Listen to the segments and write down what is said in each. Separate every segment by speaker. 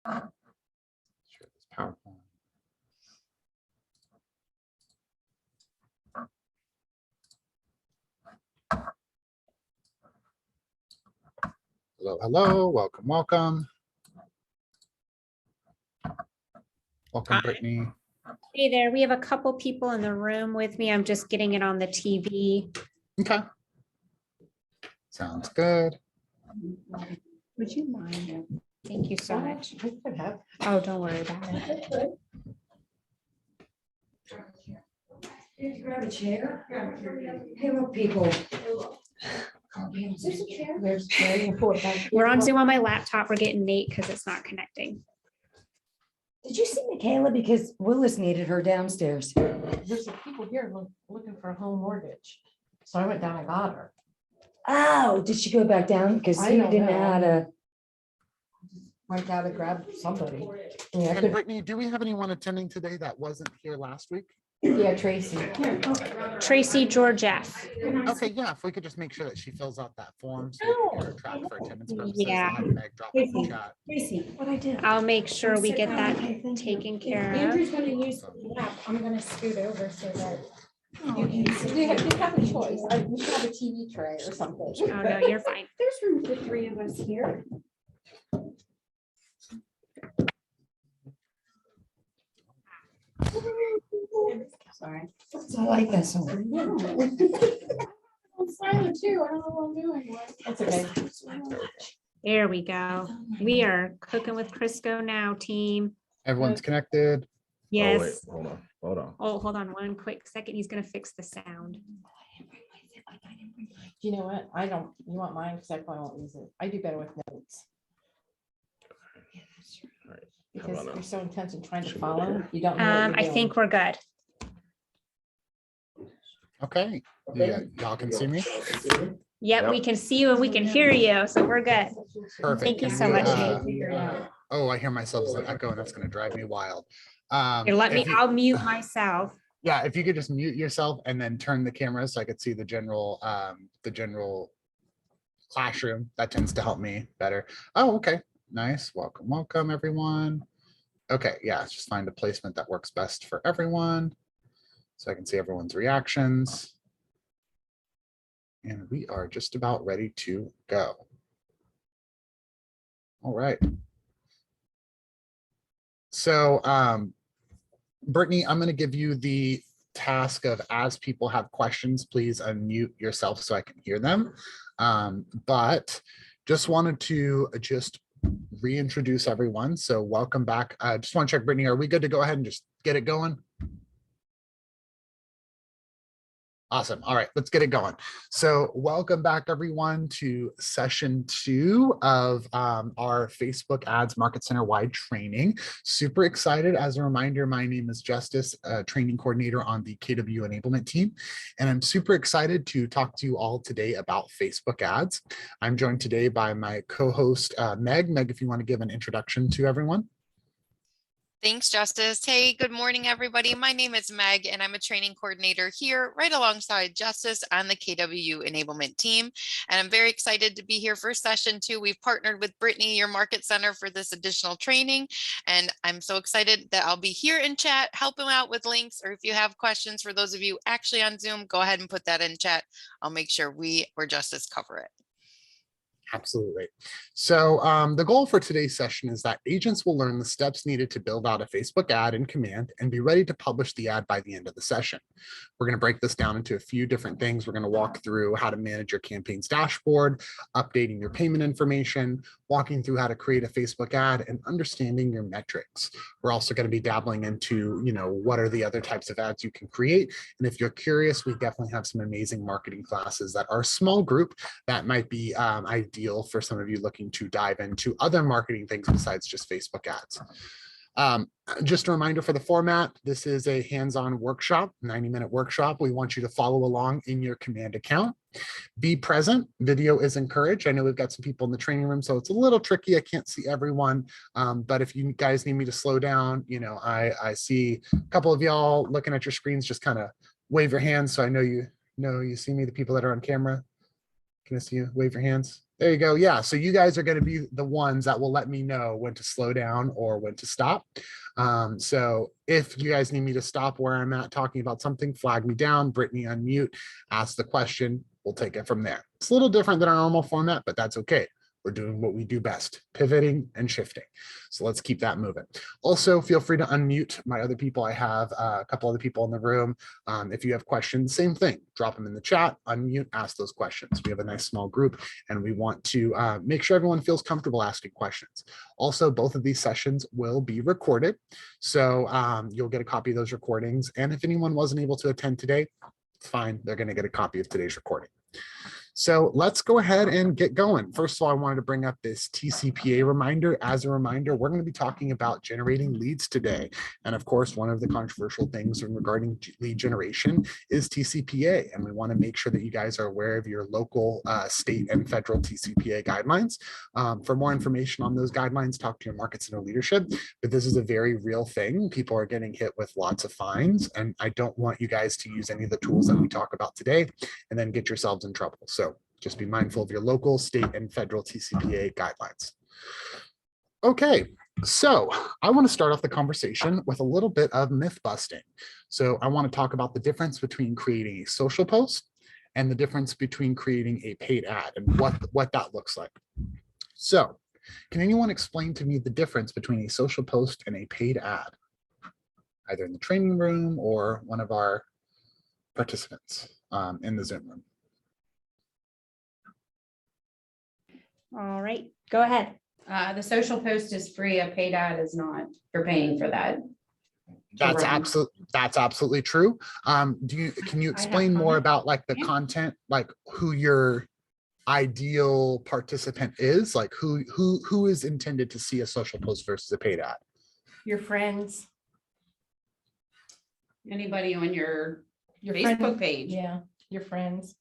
Speaker 1: Share this PowerPoint. Hello, hello, welcome, welcome. Welcome,
Speaker 2: Hi.
Speaker 1: Brittany.
Speaker 2: Hey there, we have a couple people in the room with me. I'm just getting it on the TV.
Speaker 1: Okay. Sounds good.
Speaker 2: Would you mind? Thank you so much.
Speaker 3: I could have.
Speaker 2: Oh, don't worry about it.
Speaker 3: Grab a chair. Hello, people. There's very important.
Speaker 2: We're on Zoom on my laptop. We're getting Nate because it's not connecting.
Speaker 3: Did you see Michaela? Because Willis needed her downstairs.
Speaker 4: There's some people here looking for a home mortgage. So I went down and got her.
Speaker 3: Oh, did she go back down? Because
Speaker 4: I
Speaker 3: he
Speaker 4: don't
Speaker 3: didn't know
Speaker 4: know.
Speaker 3: how to.
Speaker 4: Went down to grab somebody.
Speaker 3: Yeah, I
Speaker 1: And
Speaker 3: could-
Speaker 1: Brittany, do we have anyone attending today that wasn't here last week?
Speaker 4: Yeah, Tracy.
Speaker 2: Tracy Georgieff.
Speaker 1: Okay, yeah, if we could just make sure that she fills out that form so we can get her tracked for attendance purposes.
Speaker 2: Yeah.
Speaker 1: I'll have Meg drop it in the chat.
Speaker 3: Tracy, what I did.
Speaker 2: I'll make sure we get that taken care of.
Speaker 5: Andrew's gonna use the lap. I'm gonna scoot over so that you can.
Speaker 4: You have a choice. We should have a TV tray or something.
Speaker 2: Oh, no, you're fine.
Speaker 5: There's room for 3 of us here.
Speaker 4: Sorry.
Speaker 3: I like that song.
Speaker 5: I'm silent too. I don't know what I'm doing.
Speaker 4: That's okay.
Speaker 2: There we go. We are cooking with Crisco now, team.
Speaker 1: Everyone's connected.
Speaker 2: Yes.
Speaker 6: Oh, wait, hold on.
Speaker 2: Oh, hold on one quick second. He's gonna fix the sound.
Speaker 4: You know what? I don't, you want mine? Because I probably won't use it. I do better with notes.
Speaker 6: All right. How
Speaker 4: Because
Speaker 6: about
Speaker 4: you're
Speaker 6: now?
Speaker 4: so intense in trying to follow. You don't know. what you're
Speaker 2: I
Speaker 4: doing.
Speaker 2: think we're good.
Speaker 1: Okay, yeah, y'all can see me?
Speaker 2: Yep, we can see you and we can hear you, so we're good.
Speaker 1: Perfect.
Speaker 2: Thank you
Speaker 1: Can
Speaker 2: so
Speaker 1: you,
Speaker 2: much,
Speaker 1: oh, I hear myself as an echo and that's gonna drive me wild.
Speaker 2: Here, let me,
Speaker 1: If you-
Speaker 2: I'll mute myself.
Speaker 1: Yeah, if you could just mute yourself and then turn the camera so I could see the general classroom, that tends to help me better. Oh, okay, nice. Welcome, welcome, everyone. Okay, yeah, just find a placement that works best for everyone. So I can see everyone's reactions. And we are just about ready to go. All right. So, Brittany, I'm going to give you the task of, as people have questions, please unmute yourself so I can hear them. But just wanted to reintroduce everyone. So welcome back. Just want to check, Brittany, are we good to go ahead and just get it going? Awesome. All right, let's get it going. So welcome back, everyone, to session 2 of our Facebook Ads Market Center wide training. Super excited. As a reminder, my name is Justice, training coordinator on the KW enablement team. And I'm super excited to talk to you all today about Facebook ads. I'm joined today by my co-host, Meg. Meg, if you want to give an introduction to everyone.
Speaker 7: Thanks, Justice. Hey, good morning, everybody. My name is Meg, and I'm a training coordinator here right alongside Justice on the KW enablement team. And I'm very excited to be here for session 2. We've partnered with Brittany, your market center, for this additional training. And I'm so excited that I'll be here in chat, helping out with links, or if you have questions for those of you actually on Zoom, go ahead and put that in chat. I'll make sure we or Justice cover it.
Speaker 1: Absolutely. So the goal for today's session is that agents will learn the steps needed to build out a Facebook ad in Command and be ready to publish the ad by the end of the session. We're going to break this down into a few different things. We're going to walk through how to manage your campaign's dashboard, updating your payment information, walking through how to create a Facebook ad, and understanding your metrics. We're also going to be dabbling into, what are the other types of ads you can create. And if you're curious, we definitely have some amazing marketing classes that are a small group that might be ideal for some of you looking to dive into other marketing things besides just Facebook ads. Just a reminder for the format, this is a hands-on workshop, 90-minute workshop. We want you to follow along in your Command account. Be present. Video is encouraged. I know we've got some people in the training room, so it's a little tricky. I can't see everyone, but if you guys need me to slow down, I see a couple of y'all looking at your screens. Just kind of wave your hands so I know you see me. The people that are on camera, can I see you? Wave your hands. There you go. Yeah. So you guys are going to be the ones that will let me know when to slow down or when to stop. So if you guys need me to stop where I'm at talking about something, flag me down, Brittany unmute, ask the question. We'll take it from there. It's a little different than our normal format, but that's okay. We're doing what we do best, pivoting and shifting. So let's keep that moving. Also, feel free to unmute my other people. I have a couple other people in the room. If you have questions, same thing, drop them in the chat, unmute, ask those questions. We have a nice small group and we want to make sure everyone feels comfortable asking questions. Also, both of these sessions will be recorded. So you'll get a copy of those recordings. And if anyone wasn't able to attend today, it's fine. They're going to get a copy of today's recording. So let's go ahead and get going. First of all, I wanted to bring up this TCPA reminder. As a reminder, we're going to be talking about generating leads today. And of course, one of the controversial things regarding lead generation is TCPA. And we want to make sure that you guys are aware of your local, state and federal TCPA guidelines. For more information on those guidelines, talk to your market center leadership. But this is a very real thing. People are getting hit with lots of fines. And I don't want you guys to use any of the tools that we talk about today and then get yourselves in trouble. So just be mindful of your local, state, and federal TCPA guidelines. Okay, so I want to start off the conversation with a little bit of myth busting. So I want to talk about the difference between creating a social post and the difference between creating a paid ad and what that looks like. So can anyone explain to me the difference between a social post and a paid ad, either in the training room or one of our participants in the Zoom room?
Speaker 2: All right, go ahead.
Speaker 6: The social post is free, a paid ad is not. You're paying for that.
Speaker 1: That's
Speaker 6: Right.
Speaker 1: absolutely true. Can you explain more about like the content, like who your ideal participant is, like who is intended to see a social post versus a paid ad?
Speaker 4: Your friends.
Speaker 6: Anybody on your
Speaker 4: Your
Speaker 6: Facebook
Speaker 4: friend-
Speaker 6: page.
Speaker 4: Yeah, your friends.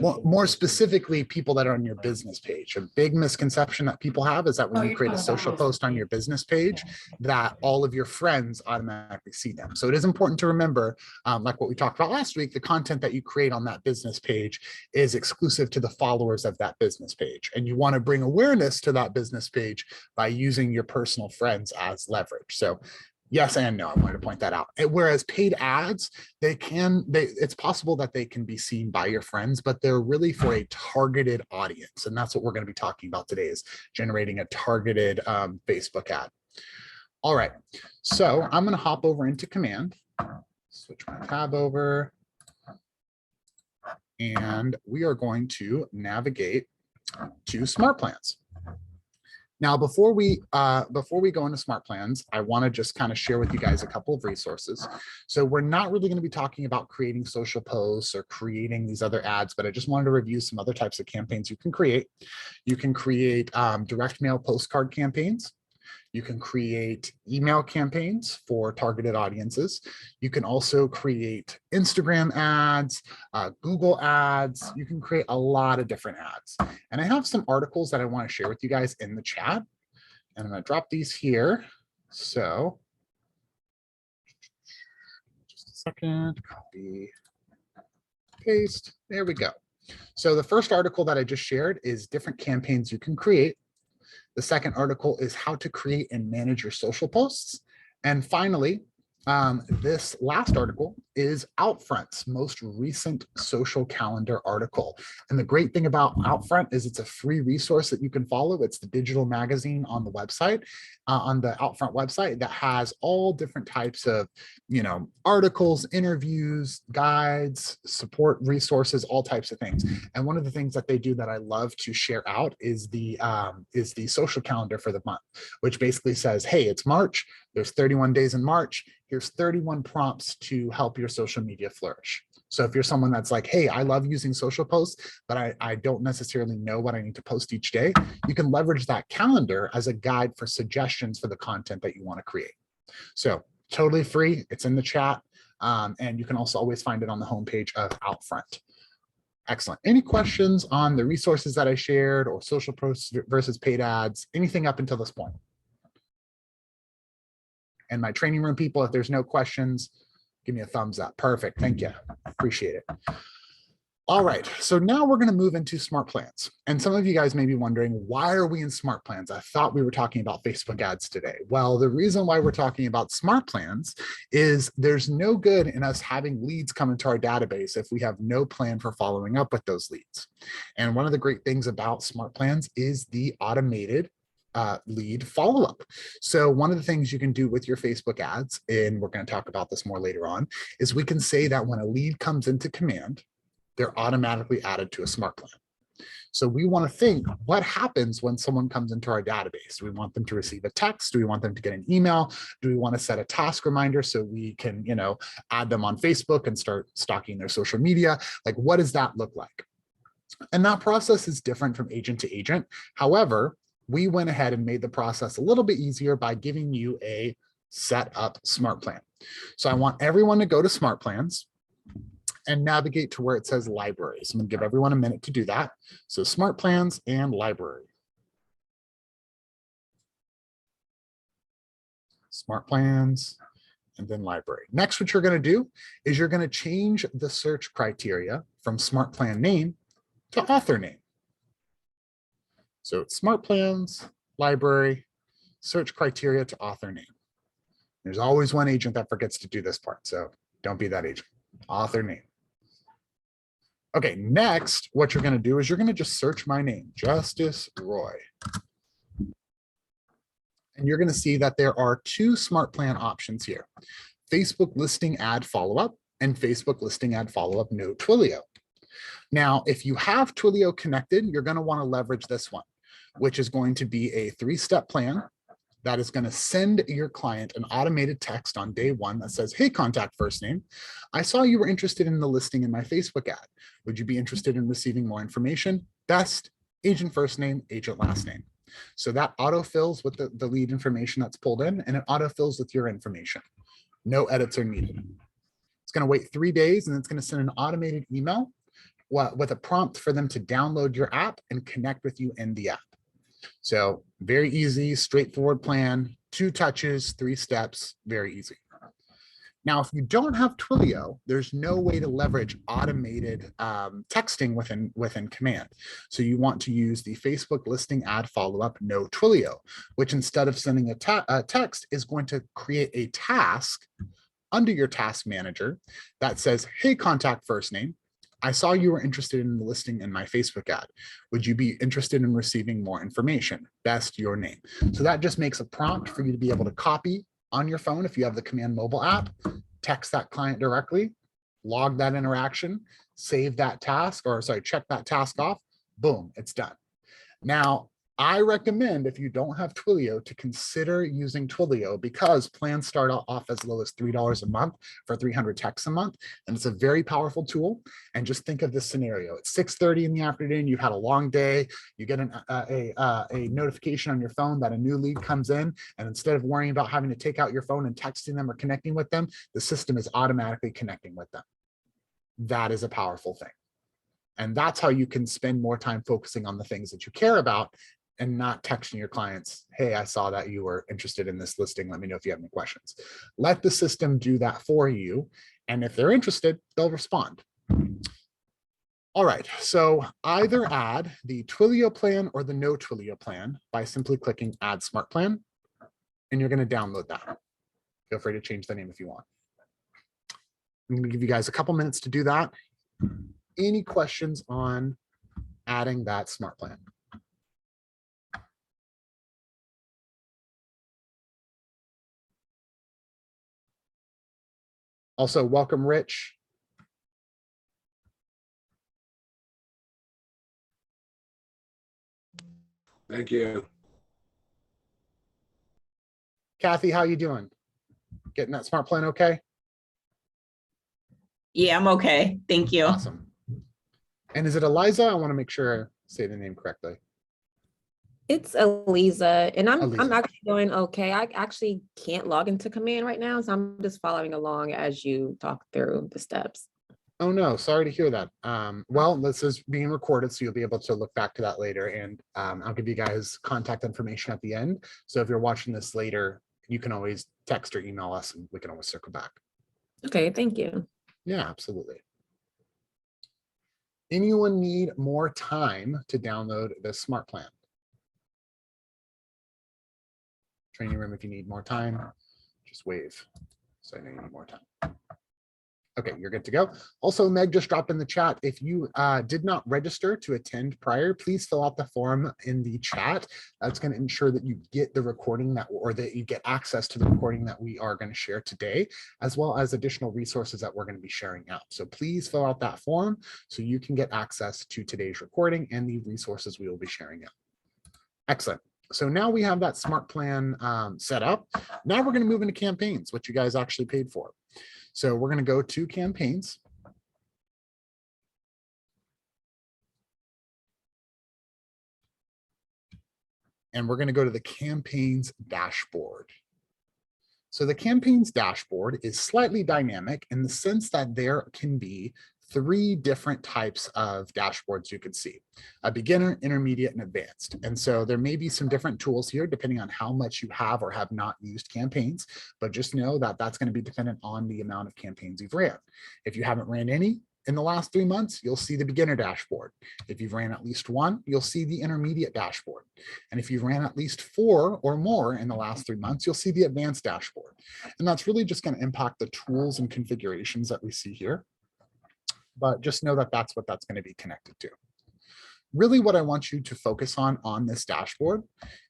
Speaker 1: More specifically, people that are on your business page. A big misconception that people have is that when
Speaker 4: Oh,
Speaker 1: you
Speaker 4: you're
Speaker 1: create a
Speaker 4: talking about
Speaker 1: social
Speaker 4: business
Speaker 1: post on
Speaker 4: page.
Speaker 1: your business page, that all of your friends automatically see them. So it is important to remember, like what we talked about last week, the content that you create on that business page is exclusive to the followers of that business page. And you want to bring awareness to that business page by using your personal friends as leverage. So yes and no, I wanted to point that out. Whereas paid ads, it's possible that they can be seen by your friends, but they're really for a targeted audience. And that's what we're going to be talking about today, is generating a targeted Facebook ad. All right, so I'm going to hop over into Command, switch my tab over, and we are going to navigate to Smart Plans. Now, before we go into Smart Plans, I want to just kind of share with you guys a couple of resources. So we're not really going to be talking about creating social posts or creating these other ads, but I just wanted to review some other types of campaigns you can create. You can create direct mail postcard campaigns. You can create email campaigns for targeted audiences. You can also create Instagram ads, Google ads. You can create a lot of different ads. And I have some articles that I want to share with you guys in the chat. And I'm going to drop these here. So just a second, copy, paste. There we go. So the first article that I just shared is different campaigns you can create. The second article is how to create and manage your social posts. And finally, this last article is Outfront's most recent social calendar article. And the great thing about Outfront is it's a free resource that you can follow. It's the digital magazine on the website, on the Outfront website, that has all different types of, articles, interviews, guides, support resources, all types of things. And one of the things that they do that I love to share out is the social calendar for the month, which basically says, hey, it's March. There's 31 days in March. Here's 31 prompts to help your social media flourish. So if you're someone that's like, hey, I love using social posts, but I don't necessarily know what I need to post each day, you can leverage that calendar as a guide for suggestions for the content that you want to create. So totally free. It's in the chat. And you can also always find it on the homepage of Outfront. Excellent. Any questions on the resources that I shared, or social posts versus paid ads, anything up until this point? And my training room people, if there's no questions, give me a thumbs up. Perfect. Thank you. Appreciate it. All right, so now we're going to move into smart plans. And some of you guys may be wondering, why are we in smart plans? I thought we were talking about Facebook ads today. Well, the reason why we're talking about smart plans is there's no good in us having leads come into our database if we have no plan for following up with those leads. And one of the great things about smart plans is the automated lead follow-up. So one of the things you can do with your Facebook ads, and we're going to talk about this more later on, is we can say that when a lead comes into command, they're automatically added to a smart plan. So we want to think, what happens when someone comes into our database? Do we want them to receive a text? Do we want them to get an email? Do we want to set a task reminder so we can, add them on Facebook and start stalking their social media? Like, what does that look like? And that process is different from agent to agent. However, we went ahead and made the process a little bit easier by giving you a set up smart plan. So I want everyone to go to smart plans and navigate to where it says libraries. I'm going to give everyone a minute to do that. So smart plans and library. Smart plans and then library. Next, what you're going to do is you're going to change the search criteria from smart plan name to author name. So it's smart plans, library, search criteria to author name. There's always one agent that forgets to do this part. So don't be that agent. Author name. Okay, next, what you're going to do is you're going to just search my name, Justice Roy. And you're going to see that there are two smart plan options here. Facebook listing ad follow-up and Facebook listing ad follow-up no Twilio. Now, if you have Twilio connected, you're going to want to leverage this one, which is going to be a 3-step plan that is going to send your client an automated text on day 1 that says, hey, contact first name. I saw you were interested in the listing in my Facebook ad. Would you be interested in receiving more information? Best, agent first name, agent last name. So that autofills with the lead information that's pulled in, and it autofills with your information. No edits are needed. It's going to wait 3 days, and it's going to send an automated email with a prompt for them to download your app and connect with you in the app. So very easy, straightforward plan, 2 touches, 3 steps, very easy. Now, if you don't have Twilio, there's no way to leverage automated texting within Command. So you want to use the Facebook listing ad follow-up no Twilio, which instead of sending a text is going to create a task under your task manager that says, hey, contact first name. I saw you were interested in the listing in my Facebook ad. Would you be interested in receiving more information? Best, your name. So that just makes a prompt for you to be able to copy on your phone if you have the Command mobile app, text that client directly, log that interaction, save that task, or sorry, check that task off, boom, it's done. Now, I recommend if you don't have Twilio to consider using Twilio because plans start off as low as $3 a month for 300 texts a month. And it's a very powerful tool. And just think of this scenario. It's 6:30 in the afternoon. You've had a long day. You get a notification on your phone that a new lead comes in. And instead of worrying about having to take out your phone and texting them or connecting with them, the system is automatically connecting with them. That is a powerful thing. And that's how you can spend more time focusing on the things that you care about and not texting your clients, hey, I saw that you were interested in this listing. Let me know if you have any questions. Let the system do that for you. And if they're interested, they'll respond. All right, so either add the Twilio plan or the no Twilio plan by simply clicking add smart plan, and you're going to download that. Feel free to change the name if you want. I'm going to give you guys a couple minutes to do that. Any questions on adding that smart plan? Also, welcome, Rich.
Speaker 8: Thank you.
Speaker 1: Kathy, how you doing? Getting that smart plan okay?
Speaker 9: Yeah, I'm okay. Thank you.
Speaker 1: Awesome. And is it Eliza? I want to make sure I say the name correctly.
Speaker 10: It's Eliza, and I'm
Speaker 1: Eliza.
Speaker 10: actually doing okay. I actually can't log into Command right now, so I'm just following along as you talk through the steps.
Speaker 1: Oh no, sorry to hear that. Well, this is being recorded, so you'll be able to look back to that later, and I'll give you guys contact information at the end. So if you're watching this later, you can always text or email us, and we can always circle back.
Speaker 10: Okay, thank you.
Speaker 1: Yeah, absolutely. Anyone need more time to download this smart plan? Training room, if you need more time, just wave. So I know you need more time. Okay, you're good to go. Also, Meg just dropped in the chat. If you did not register to attend prior, please fill out the form in the chat. That's going to ensure that you get the recording or that you get access to the recording that we are going to share today, as well as additional resources that we're going to be sharing out. So please fill out that form so you can get access to today's recording and the resources we will be sharing out. Excellent. So now we have that smart plan set up. Now we're going to move into campaigns, which you guys actually paid for. So we're going to go to campaigns. And we're going to go to the campaigns dashboard. So the campaigns dashboard is slightly dynamic in the sense that there can be 3 different types of dashboards you could see: a beginner, intermediate, and advanced. And so there may be some different tools here depending on how much you have or have not used campaigns, but just know that that's going to be dependent on the amount of campaigns you've ran. If you haven't ran any in the last 3 months, you'll see the beginner dashboard. If you've ran at least 1, you'll see the intermediate dashboard. And if you've ran at least 4 or more in the last 3 months, you'll see the advanced dashboard. And that's really just going to impact the tools and configurations that we see here. But just know that that's what that's going to be connected to. Really what I want you to focus on this dashboard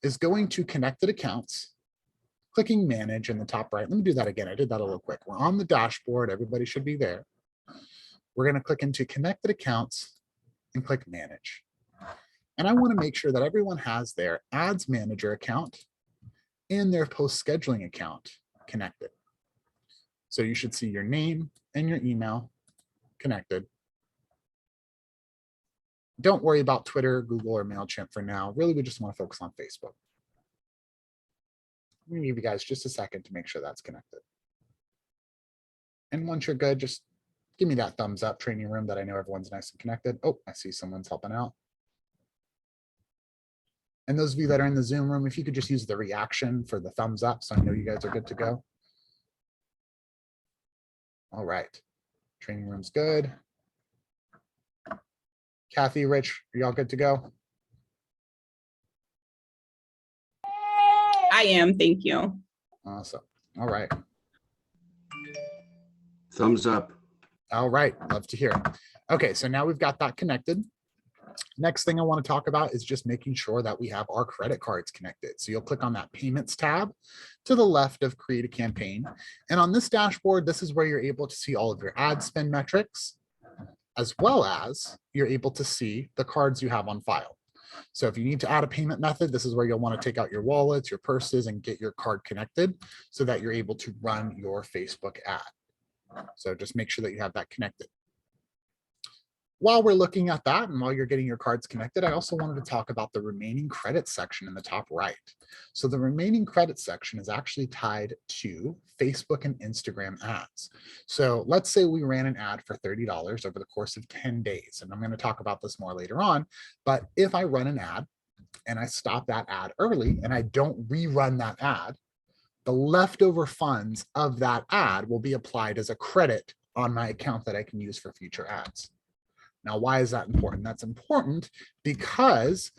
Speaker 1: is going to connected accounts, clicking manage in the top right. Let me do that again. I did that a little quick. We're on the dashboard. Everybody should be there. We're going to click into connected accounts and click manage. And I want to make sure that everyone has their ads manager account and their post scheduling account connected. So you should see your name and your email connected. Don't worry about Twitter, Google, or MailChimp for now. Really, we just want to focus on Facebook. I'm going to give you guys just a second to make sure that's connected. And once you're good, just give me that thumbs up, training room, that I know everyone's nice and connected. Oh, I see someone's helping out. And those of you that are in the Zoom room, if you could just use the reaction for the thumbs up so I know you guys are good to go. All right. Training room's good. Kathy, Rich, are y'all good to go?
Speaker 9: I am, thank you.
Speaker 1: Awesome. All right.
Speaker 8: Thumbs up.
Speaker 1: All right. Love to hear. Okay, so now we've got that connected. Next thing I want to talk about is just making sure that we have our credit cards connected. So you'll click on that payments tab to the left of create a campaign. And on this dashboard, this is where you're able to see all of your ad spend metrics, as well as you're able to see the cards you have on file. So if you need to add a payment method, this is where you'll want to take out your wallets, your purses, and get your card connected so that you're able to run your Facebook ad. So just make sure that you have that connected. While we're looking at that and while you're getting your cards connected, I also wanted to talk about the remaining credits section in the top right. So the remaining credits section is actually tied to Facebook and Instagram ads. So let's say we ran an ad for $30 over the course of 10 days. And I'm going to talk about this more later on. But if I run an ad and I stop that ad early and I don't rerun that ad, the leftover funds of that ad will be applied as a credit on my account that I can use for future ads. Now, why is that important? That's important because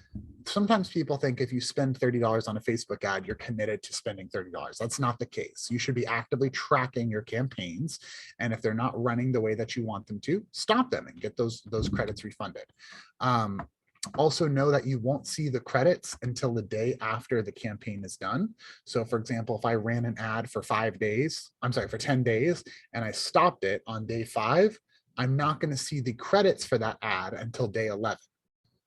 Speaker 1: sometimes people think if you spend $30 on a Facebook ad, you're committed to spending $30. That's not the case. You should be actively tracking your campaigns. And if they're not running the way that you want them to, stop them and get those credits refunded. Also know that you won't see the credits until the day after the campaign is done. So for example, if I ran an ad for 10 days, and I stopped it on day 5, I'm not going to see the credits for that ad until day 11.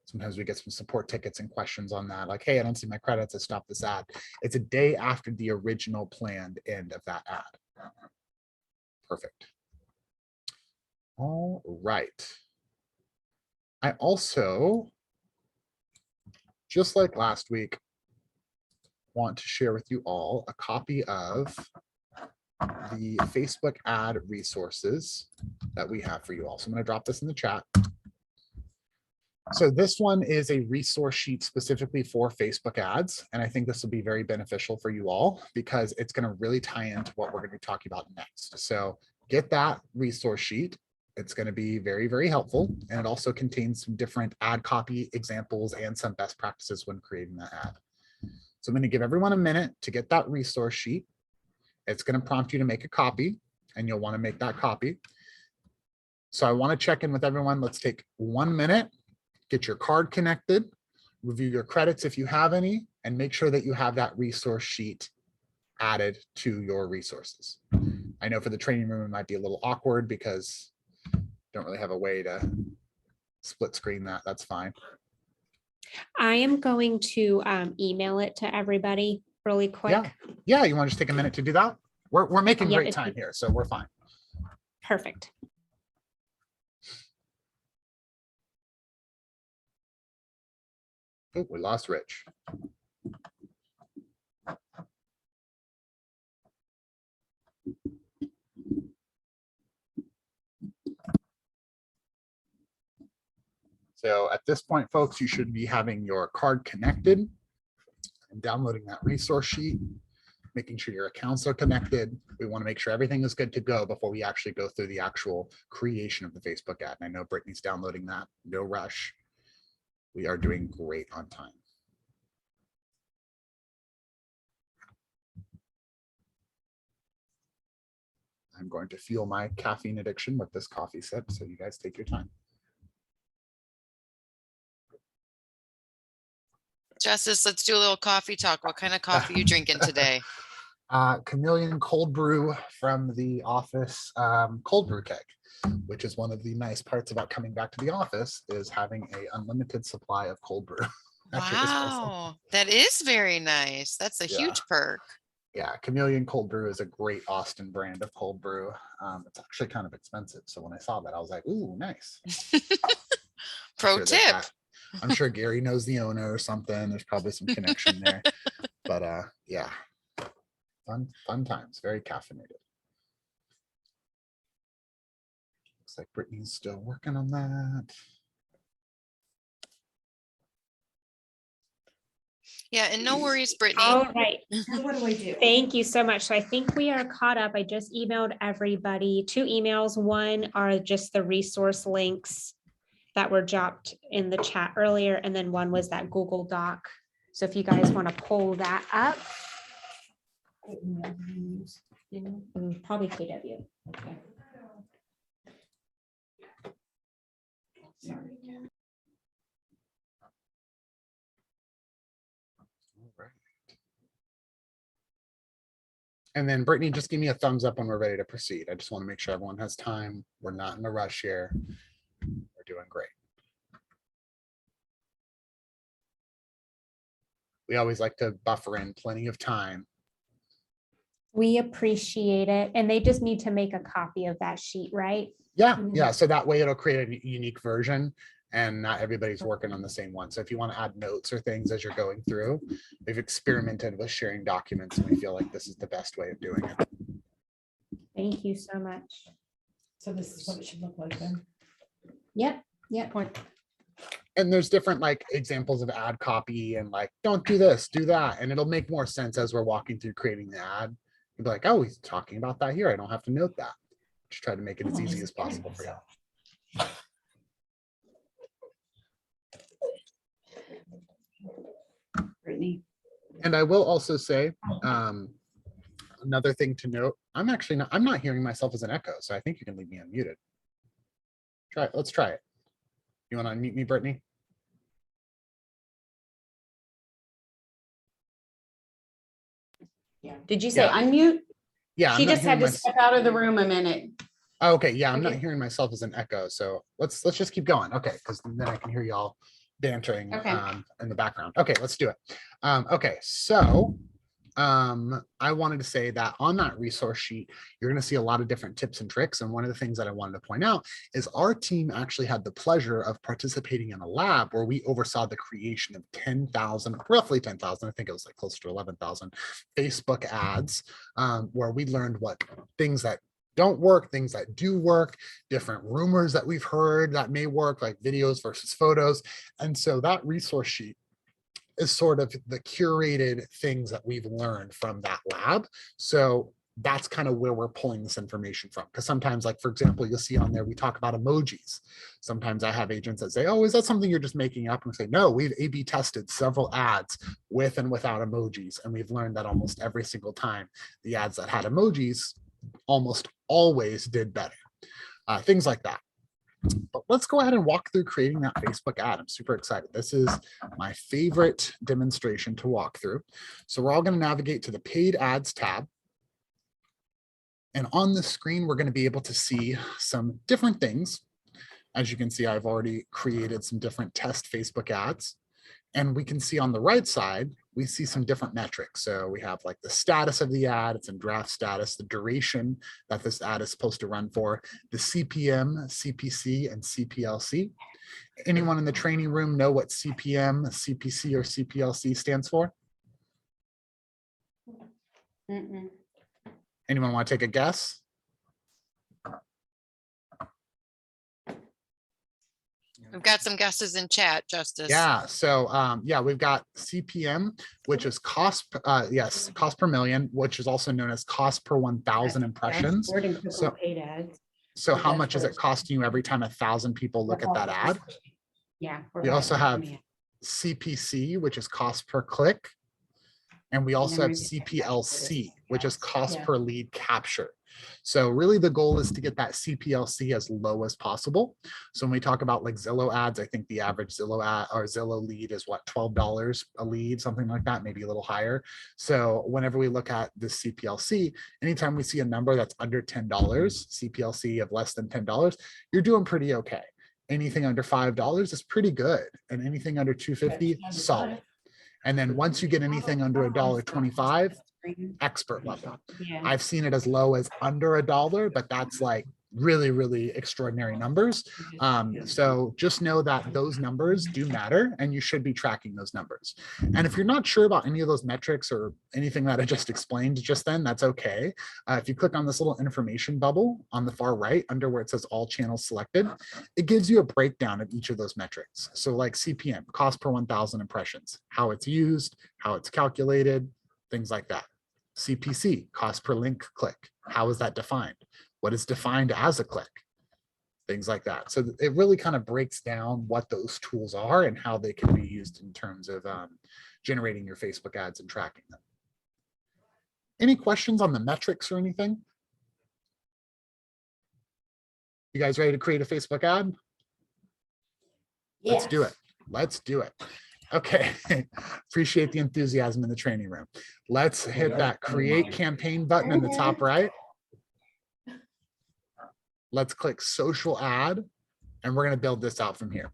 Speaker 1: Sometimes we get some support tickets and questions on that. Like, hey, I don't see my credits. I stopped this ad. It's a day after the original planned end of that ad. Perfect. All right. I also, just like last week, want to share with you all a copy of the Facebook ad resources that we have for you all. So I'm going to drop this in the chat. So this one is a resource sheet specifically for Facebook ads. And I think this will be very beneficial for you all because it's going to really tie into what we're going to be talking about next. So get that resource sheet It's going to be very, very helpful. And it also contains some different ad copy examples and some best practices when creating that ad. So I'm going to give everyone a minute to get that resource sheet. It's going to prompt you to make a copy, and you'll want to make that copy. So I want to check in with everyone. Let's take 1 minute, get your card connected, review your credits if you have any, and make sure that you have that resource sheet added to your resources. I know for the training room, it might be a little awkward because don't really have a way to split screen that. That's fine.
Speaker 2: I am going to email it to everybody really quick.
Speaker 1: Yeah, you want to just take a minute to do that? We're making
Speaker 2: Yeah,
Speaker 1: great
Speaker 2: if
Speaker 1: time
Speaker 2: you-
Speaker 1: here, so we're fine.
Speaker 2: Perfect.
Speaker 1: Oh, we lost Rich. So at this point, folks, you should be having your card connected and downloading that resource sheet, making sure your accounts are connected. We want to make sure everything is good to go before we actually go through the actual creation of the Facebook ad. And I know Brittany's downloading that, no rush. We are doing great on time. I'm going to fuel my caffeine addiction with this coffee sip, so you guys take your time.
Speaker 7: Justice, let's do a little coffee talk. What kind of coffee you drinking today?
Speaker 1: Chameleon cold brew from the office cold brew keg, which is one of the nice parts about coming back to the office is having a unlimited supply of cold brew. at your disposal.
Speaker 7: Wow, that is very nice. That's a
Speaker 1: Yeah.
Speaker 7: huge perk.
Speaker 1: Yeah, Chameleon Cold Brew is a great Austin brand of cold brew. It's actually kind of expensive. So when I saw that, I was like, ooh, nice.
Speaker 7: Pro
Speaker 1: Sure
Speaker 7: tip.
Speaker 1: I'm sure Gary knows the owner or something. There's probably some connection there. But yeah, fun times, very caffeinated. Looks like Brittany's still working on that.
Speaker 7: Yeah, and no worries, Brittany.
Speaker 2: All right.
Speaker 3: What do I do?
Speaker 2: Thank you so much. So I think we are caught up. I just emailed everybody 2 emails. One are just the resource links that were dropped in the chat earlier, and then one was that Google Doc. So if you guys want to pull that up. Probably KW.
Speaker 6: Okay. Sorry.
Speaker 1: And then Brittany, just give me a thumbs up when we're ready to proceed. I just want to make sure everyone has time. We're not in a rush here. We're doing great. We always like to buffer in plenty of time.
Speaker 2: We appreciate it. And they just need to make a copy of that sheet, right?
Speaker 1: Yeah. So that way it'll create a unique version and not everybody's working on the same one. So if you want to add notes or things as you're going through, we've experimented with sharing documents and we feel like this is the best way of doing it.
Speaker 2: Thank you so much.
Speaker 4: So this is what it should look like then.
Speaker 2: Yep. Yep.
Speaker 1: And there's different like examples of ad copy and like, don't do this, do that. And it'll make more sense as we're walking through creating the ad. You'll be like, oh, he's talking about that here. I don't have to note that. Just try to make it as easy as possible for you.
Speaker 6: Brittany.
Speaker 1: And I will also say, another thing to note, I'm not hearing myself as an echo, so I think you can leave me unmuted. Try it. Let's try it. You want to unmute me, Brittany?
Speaker 6: Did you say
Speaker 1: Yeah.
Speaker 6: unmute?
Speaker 1: Yeah.
Speaker 6: She
Speaker 1: I'm not
Speaker 6: just had
Speaker 1: hearing
Speaker 6: to step out of the room a minute.
Speaker 1: Oh, okay, yeah, I'm not
Speaker 6: Okay.
Speaker 1: hearing myself as an echo, so let's just keep going. Okay, because then I can hear y'all bantering
Speaker 6: Okay.
Speaker 1: in the background. Okay, let's do it. Okay, so I wanted to say that on that resource sheet, you're going to see a lot of different tips and tricks. And one of the things that I wanted to point out is our team actually had the pleasure of participating in a lab where we oversaw the creation of 10,000, roughly 10,000, I think it was like close to 11,000 Facebook ads, where we learned what things that don't work, things that do work, different rumors that we've heard that may work, like videos versus photos. And so that resource sheet is sort of the curated things that we've learned from that lab. So that's kind of where we're pulling this information from. Because sometimes, like, for example, you'll see on there, we talk about emojis. Sometimes I have agents that say, oh, is that something you're just making up? And we say, no, we've A/B tested several ads with and without emojis. And we've learned that almost every single time the ads that had emojis almost always did better. Things like that. But let's go ahead and walk through creating that Facebook ad. I'm super excited. This is my favorite demonstration to walk through. So we're all going to navigate to the paid ads tab. And on the screen, we're going to be able to see some different things. As you can see, I've already created some different test Facebook ads. And we can see on the right side, we see some different metrics. So we have like the status of the ad, it's in draft status, the duration that this ad is supposed to run for, the CPM, CPC, and CPLC. Anyone in the training room know what CPM, CPC, or CPLC stands for? Anyone want to take a guess?
Speaker 7: We've got some guesses in chat, Justice.
Speaker 1: Yeah, so yeah, we've got CPM, which is cost, cost per million, which is also known as cost per 1,000 impressions. So how much is it costing you every time 1,000 people look at that ad?
Speaker 6: Yeah.
Speaker 1: We also have CPC, which is cost per click. And we also have CPLC, which is cost per lead capture. So really the goal is to get that CPLC as low as possible. So when we talk about like Zillow ads, I think the average Zillow ad or Zillow lead is what, $12 a lead, something like that, maybe a little higher. So whenever we look at the CPLC, anytime we see a number that's under $10, CPLC of less than $10, you're doing pretty okay. Anything under $5 is pretty good. And anything under $250, solid. And then once you get anything under $1.25, expert level. I've seen it as low as under $1, but that's like really, really extraordinary numbers. So just know that those numbers do matter and you should be tracking those numbers. And if you're not sure about any of those metrics or anything that I just explained just then, that's okay. If you click on this little information bubble on the far right under where it says all channels selected, it gives you a breakdown of each of those metrics. So like CPM, cost per 1,000 impressions, how it's used, how it's calculated, things like that. CPC, cost per link click, how is that defined? What is defined as a click? Things like that. So it really kind of breaks down what those tools are and how they can be used in terms of generating your Facebook ads and tracking them. Any questions on the metrics or anything? You guys ready to create a Facebook ad? Let's do it. Let's do it. Okay, appreciate the enthusiasm in the training room. Let's hit that create campaign button in the top right. Let's click social ad, and we're going to build this out from here.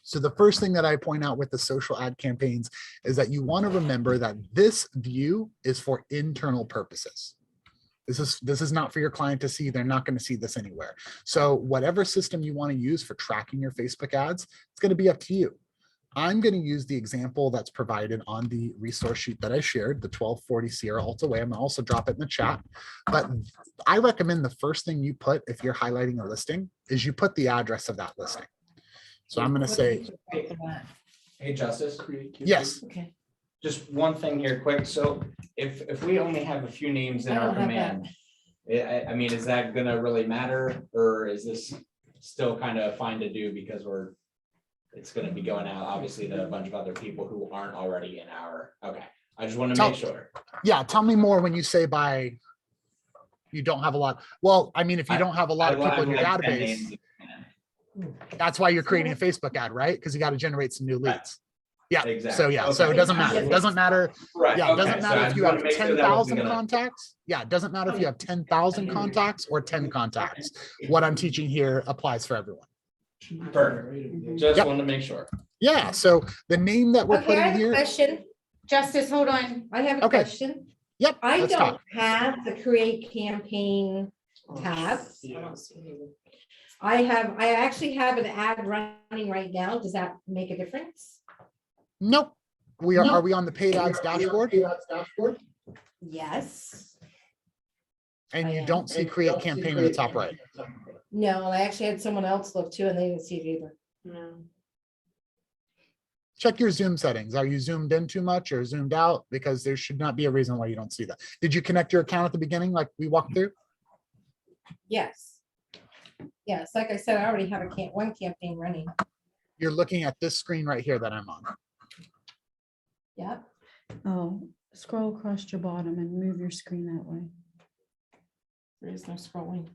Speaker 1: So the first thing that I point out with the social ad campaigns is that you want to remember that this view is for internal purposes. This is not for your client to see. They're not going to see this anywhere. So whatever system you want to use for tracking your Facebook ads, it's going to be up to you. I'm going to use the example that's provided on the resource sheet that I shared, the 1240 Sierra Alta way. I'm going to also drop it in the chat. But I recommend the first thing you put if you're highlighting a listing is you put the address of that listing. So I'm going to say,
Speaker 8: hey, Justice.
Speaker 1: Yes.
Speaker 3: Okay.
Speaker 8: Just one thing here quick. So if we only have a few names in our command, I mean, is that going to really matter, or is this still kind of fine to do because it's going to be going out obviously to a bunch of other people who aren't already in our, okay. I just want to make sure.
Speaker 1: Yeah. Tell me more when you say by you don't have a lot. Well, I mean, if you don't have a lot of people in your database, that's why you're creating a Facebook ad, right? Because you got to generate some new leads. Yeah.
Speaker 8: Exactly.
Speaker 1: So yeah.
Speaker 8: Okay.
Speaker 1: So it doesn't matter. It doesn't matter.
Speaker 8: Right.
Speaker 1: Yeah. It doesn't
Speaker 8: Okay.
Speaker 1: matter
Speaker 8: So
Speaker 1: if you have 10,000
Speaker 8: gonna...
Speaker 1: contacts. Yeah. It doesn't matter if you have 10,000 contacts or 10 contacts. What I'm teaching here applies for everyone.
Speaker 8: Perfect. Just wanted to make sure.
Speaker 1: Yeah. So the name that we're
Speaker 11: Okay, I
Speaker 1: putting
Speaker 11: have a
Speaker 1: here.
Speaker 11: question. Justice, hold on. I have a
Speaker 1: Okay.
Speaker 11: question.
Speaker 1: Yep.
Speaker 11: I
Speaker 1: let's
Speaker 11: don't
Speaker 1: talk.
Speaker 11: have the create campaign tab. I actually have an ad running right now. Does that make a difference?
Speaker 1: Nope. Are we on the paid ads dashboard?
Speaker 11: Yes.
Speaker 1: And
Speaker 11: I
Speaker 1: you
Speaker 11: am.
Speaker 1: don't see create campaign in the top right.
Speaker 11: No, I actually had someone else look too and they didn't see it either. No.
Speaker 1: Check your Zoom settings. Are you zoomed in too much or zoomed out? Because there should not be a reason why you don't see that. Did you connect your account at the beginning like we walked through?
Speaker 11: Yes. Yes, like I said, I already have one campaign running.
Speaker 1: You're looking at this screen right here that I'm on.
Speaker 11: Yep.
Speaker 5: Oh, scroll across your bottom and move your screen that way.
Speaker 11: There is no scrolling.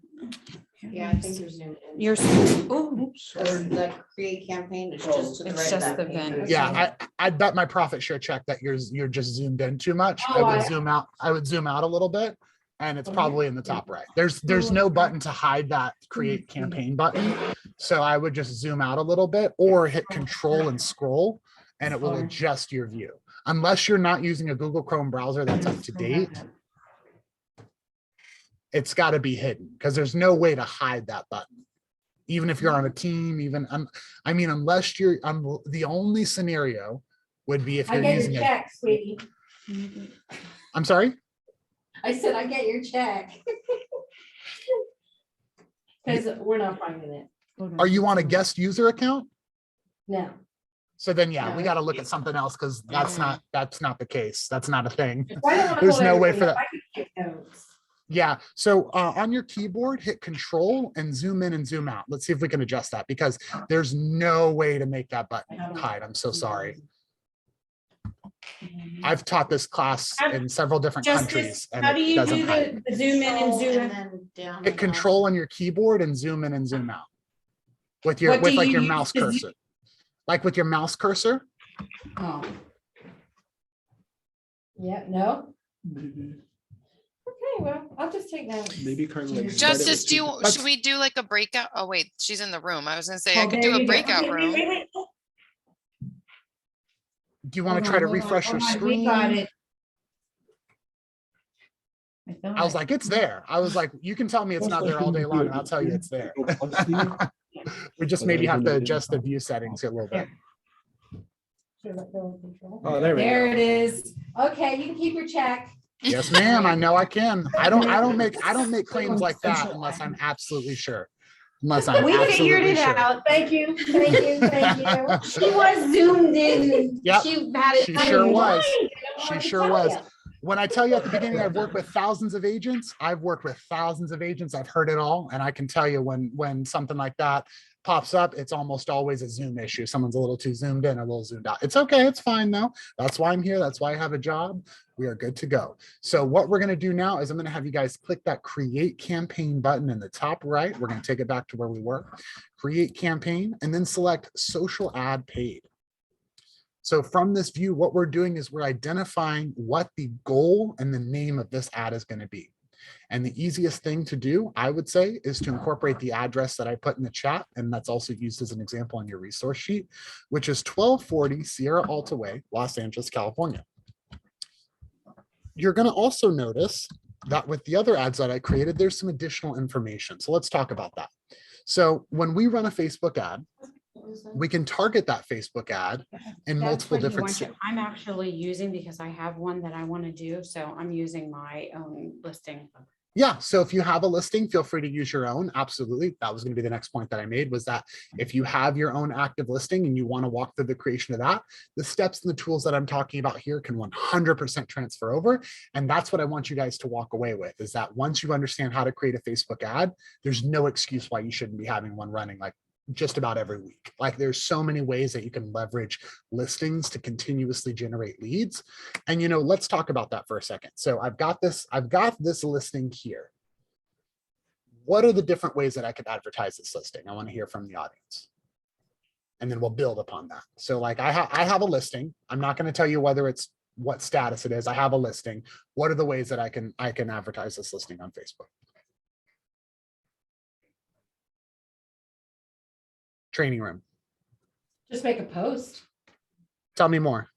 Speaker 4: Yeah, I think you're zoomed in.
Speaker 5: Your, oh,
Speaker 4: Or the create campaign is just to the
Speaker 5: It's
Speaker 4: right of
Speaker 5: just
Speaker 4: that
Speaker 5: the
Speaker 4: page.
Speaker 5: vendor.
Speaker 1: Yeah, I bet my profit share check that you're just zoomed in too much. I
Speaker 11: Oh,
Speaker 1: would
Speaker 11: I-
Speaker 1: zoom out. I would zoom out a little bit, and it's
Speaker 11: Okay.
Speaker 1: probably in the top right. There's no button to hide that create campaign button, so I would just zoom out a little bit or hit Control and scroll, and it will
Speaker 11: Sorry.
Speaker 1: adjust your view. Unless you're not using a Google Chrome browser that's up to date, it's got to be hidden because there's no way to hide that button. Even if you're on a team, I mean, unless you're, the only scenario would be if
Speaker 11: I
Speaker 1: you're
Speaker 11: get
Speaker 1: using
Speaker 11: your
Speaker 1: a,
Speaker 11: check, sweetie.
Speaker 1: I'm sorry?
Speaker 11: I said, I get your check. Because we're not finding it.
Speaker 1: Are you on a guest user account?
Speaker 11: No.
Speaker 1: So then, yeah,
Speaker 11: No,
Speaker 1: we got to look at something else because that's not the case. That's not a thing.
Speaker 11: I don't wanna
Speaker 1: There's
Speaker 11: hold
Speaker 1: no way
Speaker 11: everybody
Speaker 1: for
Speaker 11: up.
Speaker 1: that.
Speaker 11: I can take notes.
Speaker 1: Yeah. So on your keyboard, hit Control and zoom in and zoom out. Let's see if we can adjust that because there's no way to make that button hide. I'm so sorry. I've taught this class in several different countries and
Speaker 5: how do
Speaker 1: it
Speaker 5: you
Speaker 1: doesn't
Speaker 5: do
Speaker 1: hide.
Speaker 5: the zoom in and zoom out?
Speaker 4: then down.
Speaker 1: Hit Control on your keyboard and zoom in and zoom out with your
Speaker 5: What do
Speaker 1: like
Speaker 5: you
Speaker 1: your
Speaker 5: use
Speaker 1: mouse
Speaker 5: to zoom-
Speaker 1: cursor. Like with your mouse cursor.
Speaker 11: Oh. Yeah, no? Okay, well, I'll just take that.
Speaker 12: Maybe currently.
Speaker 7: Justice, should we do like a breakout? Oh, wait, she's in the room. I was gonna say I
Speaker 11: Oh,
Speaker 7: could
Speaker 11: there
Speaker 7: do a
Speaker 11: you go.
Speaker 7: breakout
Speaker 11: Okay,
Speaker 7: room.
Speaker 11: wait.
Speaker 1: Do you want to try to refresh your
Speaker 11: We got
Speaker 1: screen?
Speaker 11: it.
Speaker 1: I was like, it's there. I was like, you can tell me it's not there all day long and I'll tell you it's there. We just maybe have to adjust the view settings a little bit.
Speaker 12: Oh, there we go.
Speaker 11: There it is. Okay, you can keep your check.
Speaker 1: Yes, ma'am. I know I can. I don't make claims like that unless I'm absolutely sure. Unless I'm
Speaker 11: We figured
Speaker 1: absolutely
Speaker 11: it
Speaker 1: sure.
Speaker 11: out. Thank you, thank you, thank you. She was zoomed in.
Speaker 1: Yep,
Speaker 11: She had it.
Speaker 1: she sure was.
Speaker 11: I don't know
Speaker 1: She
Speaker 11: what to
Speaker 1: sure
Speaker 11: tell
Speaker 1: was.
Speaker 11: ya.
Speaker 1: When I tell you at the beginning, I've worked with thousands of agents. I've worked with thousands of agents. I've heard it all. And I can tell you when something like that pops up, it's almost always a Zoom issue. Someone's a little too zoomed in, a little zoomed out. It's okay. It's fine though. That's why I'm here. That's why I have a job. We are good to go. So what we're going to do now is I'm going to have you guys click that create campaign button in the top right. We're going to take it back to where we were. Create campaign and then select social ad paid. So from this view, what we're doing is we're identifying what the goal and the name of this ad is going to be. And the easiest thing to do, I would say, is to incorporate the address that I put in the chat. And that's also used as an example on your resource sheet, which is 1240 Sierra Alta Way, Los Angeles, California. You're going to also notice that with the other ads that I created, there's some additional information. So let's talk about that. So when we run a Facebook ad, we can target that Facebook ad in multiple different.
Speaker 5: I'm actually using because I have one that I want to do, so I'm using my own listing.
Speaker 1: Yeah, so if you have a listing, feel free to use your own. Absolutely. That was going to be the next point that I made, was that if you have your own active listing and you want to walk through the creation of that, the steps and the tools that I'm talking about here can 100% transfer over. And that's what I want you guys to walk away with, is that once you understand how to create a Facebook ad, there's no excuse why you shouldn't be having one running like just about every week. Like there's so many ways that you can leverage listings to continuously generate leads. And, you know, let's talk about that for a second. So I've got this listing here. What are the different ways that I could advertise this listing? I want to hear from the audience. And then we'll build upon that. So like I have a listing. I'm not going to tell you whether it's what status it is. I have a listing. What are the ways that I can advertise this listing on Facebook? Training room.
Speaker 11: Just make a post
Speaker 1: Tell me more.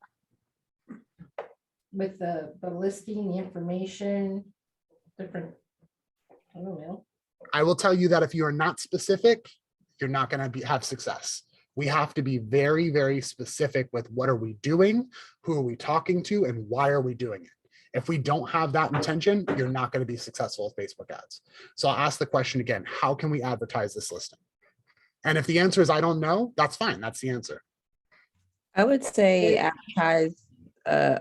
Speaker 11: with the listing, the information, different, I don't know.
Speaker 1: I will tell you that if you are not specific, you're not going to have success. We have to be very, very specific with what are we doing, who are we talking to, and why are we doing it. If we don't have that intention, you're not going to be successful with Facebook ads. So I'll ask the question again, how can we advertise this listing? And if the answer is I don't know, that's fine. That's the answer.
Speaker 10: I would say advertise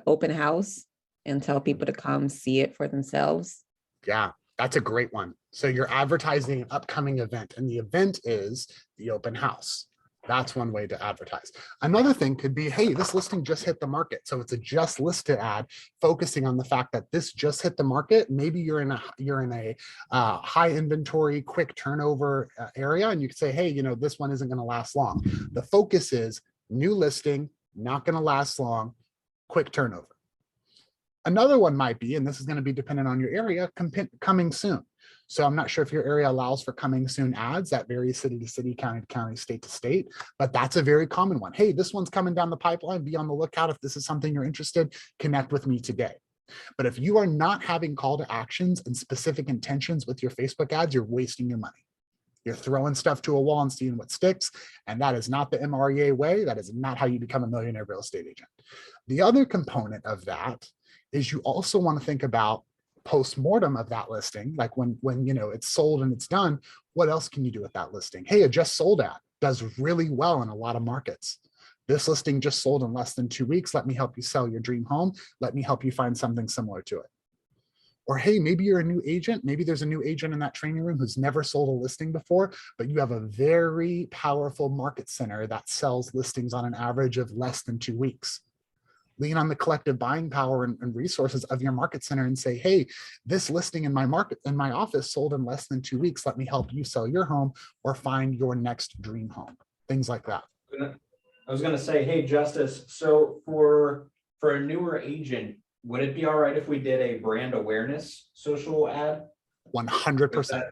Speaker 10: open house and tell people to come see it for themselves.
Speaker 1: Yeah, that's a great one. So you're advertising an upcoming event, and the event is the open house. That's one way to advertise. Another thing could be, hey, this listing just hit the market. So it's a just listed ad focusing on the fact that this just hit the market. Maybe you're in a high inventory, quick turnover area, and you could say, hey, this one isn't going to last long. The focus is new listing, not going to last long, quick turnover. Another one might be, and this is going to be dependent on your area, coming soon. So I'm not sure if your area allows for coming soon ads that vary city to city, county to county, state to state, but that's a very common one. Hey, this one's coming down the pipeline. Be on the lookout. If this is something you're interested, connect with me today. But if you are not having call to actions and specific intentions with your Facebook ads, you're wasting your money. You're throwing stuff to a wall and seeing what sticks. And that is not the MREA way. That is not how you become a millionaire real estate agent. The other component of that is you also want to think about post-mortem of that listing, like when it's sold and it's done, what else can you do with that listing? Hey, a just sold ad does really well in a lot of markets. This listing just sold in less than 2 weeks. Let me help you sell your dream home. Let me help you find something similar to it. Or hey, maybe you're a new agent. Maybe there's a new agent in that training room who's never sold a listing before, but you have a very powerful market center that sells listings on an average of less than 2 weeks. Lean on the collective buying power and resources of your market center and say, hey, this listing in my office sold in less than 2 weeks. Let me help you sell your home or find your next dream home. Things like that.
Speaker 8: I was gonna say, hey, Justice, so for a newer agent, would it be all right if we did a brand awareness social ad?
Speaker 1: 100%.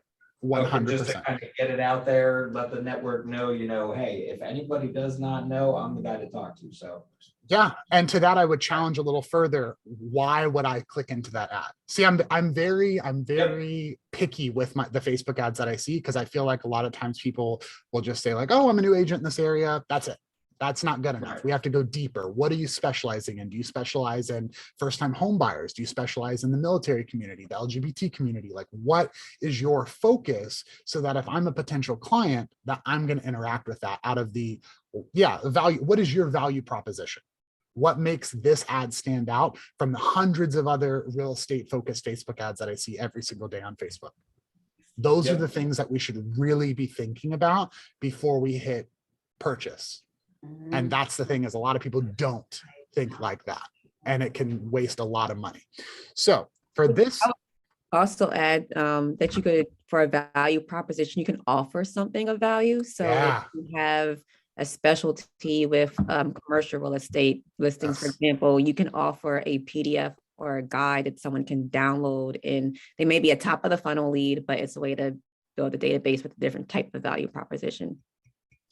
Speaker 1: 100%.
Speaker 8: Just to kind of get it out there, let the network know, hey, if anybody does not know, I'm the guy to talk to. So
Speaker 1: yeah, and to that I would challenge a little further. Why would I click into that ad? See, I'm very picky with the Facebook ads that I see, because I feel like a lot of times people will just say like, oh, I'm a new agent in this area. That's it. That's not good enough. We have to go deeper. What are you specializing in? Do you specialize in first-time home buyers? Do you specialize in the military community, the LGBT community? Like, what is your focus so that if I'm a potential client, that I'm going to interact with that out of the, value. What is your value proposition? What makes this ad stand out from the hundreds of other real estate focused Facebook ads that I see every single day on Facebook? Those are the things that we should really be thinking about before we hit purchase. And that's the thing, is a lot of people don't think like that, and it can waste a lot of money. So for this,
Speaker 10: also add that you could, for a value proposition, you can offer something of value. So if you have a specialty with commercial real estate listings, for example, you can offer a PDF or a guide that someone can download, and they may be a top of the funnel lead, but it's a way to build a database with a different type of value proposition.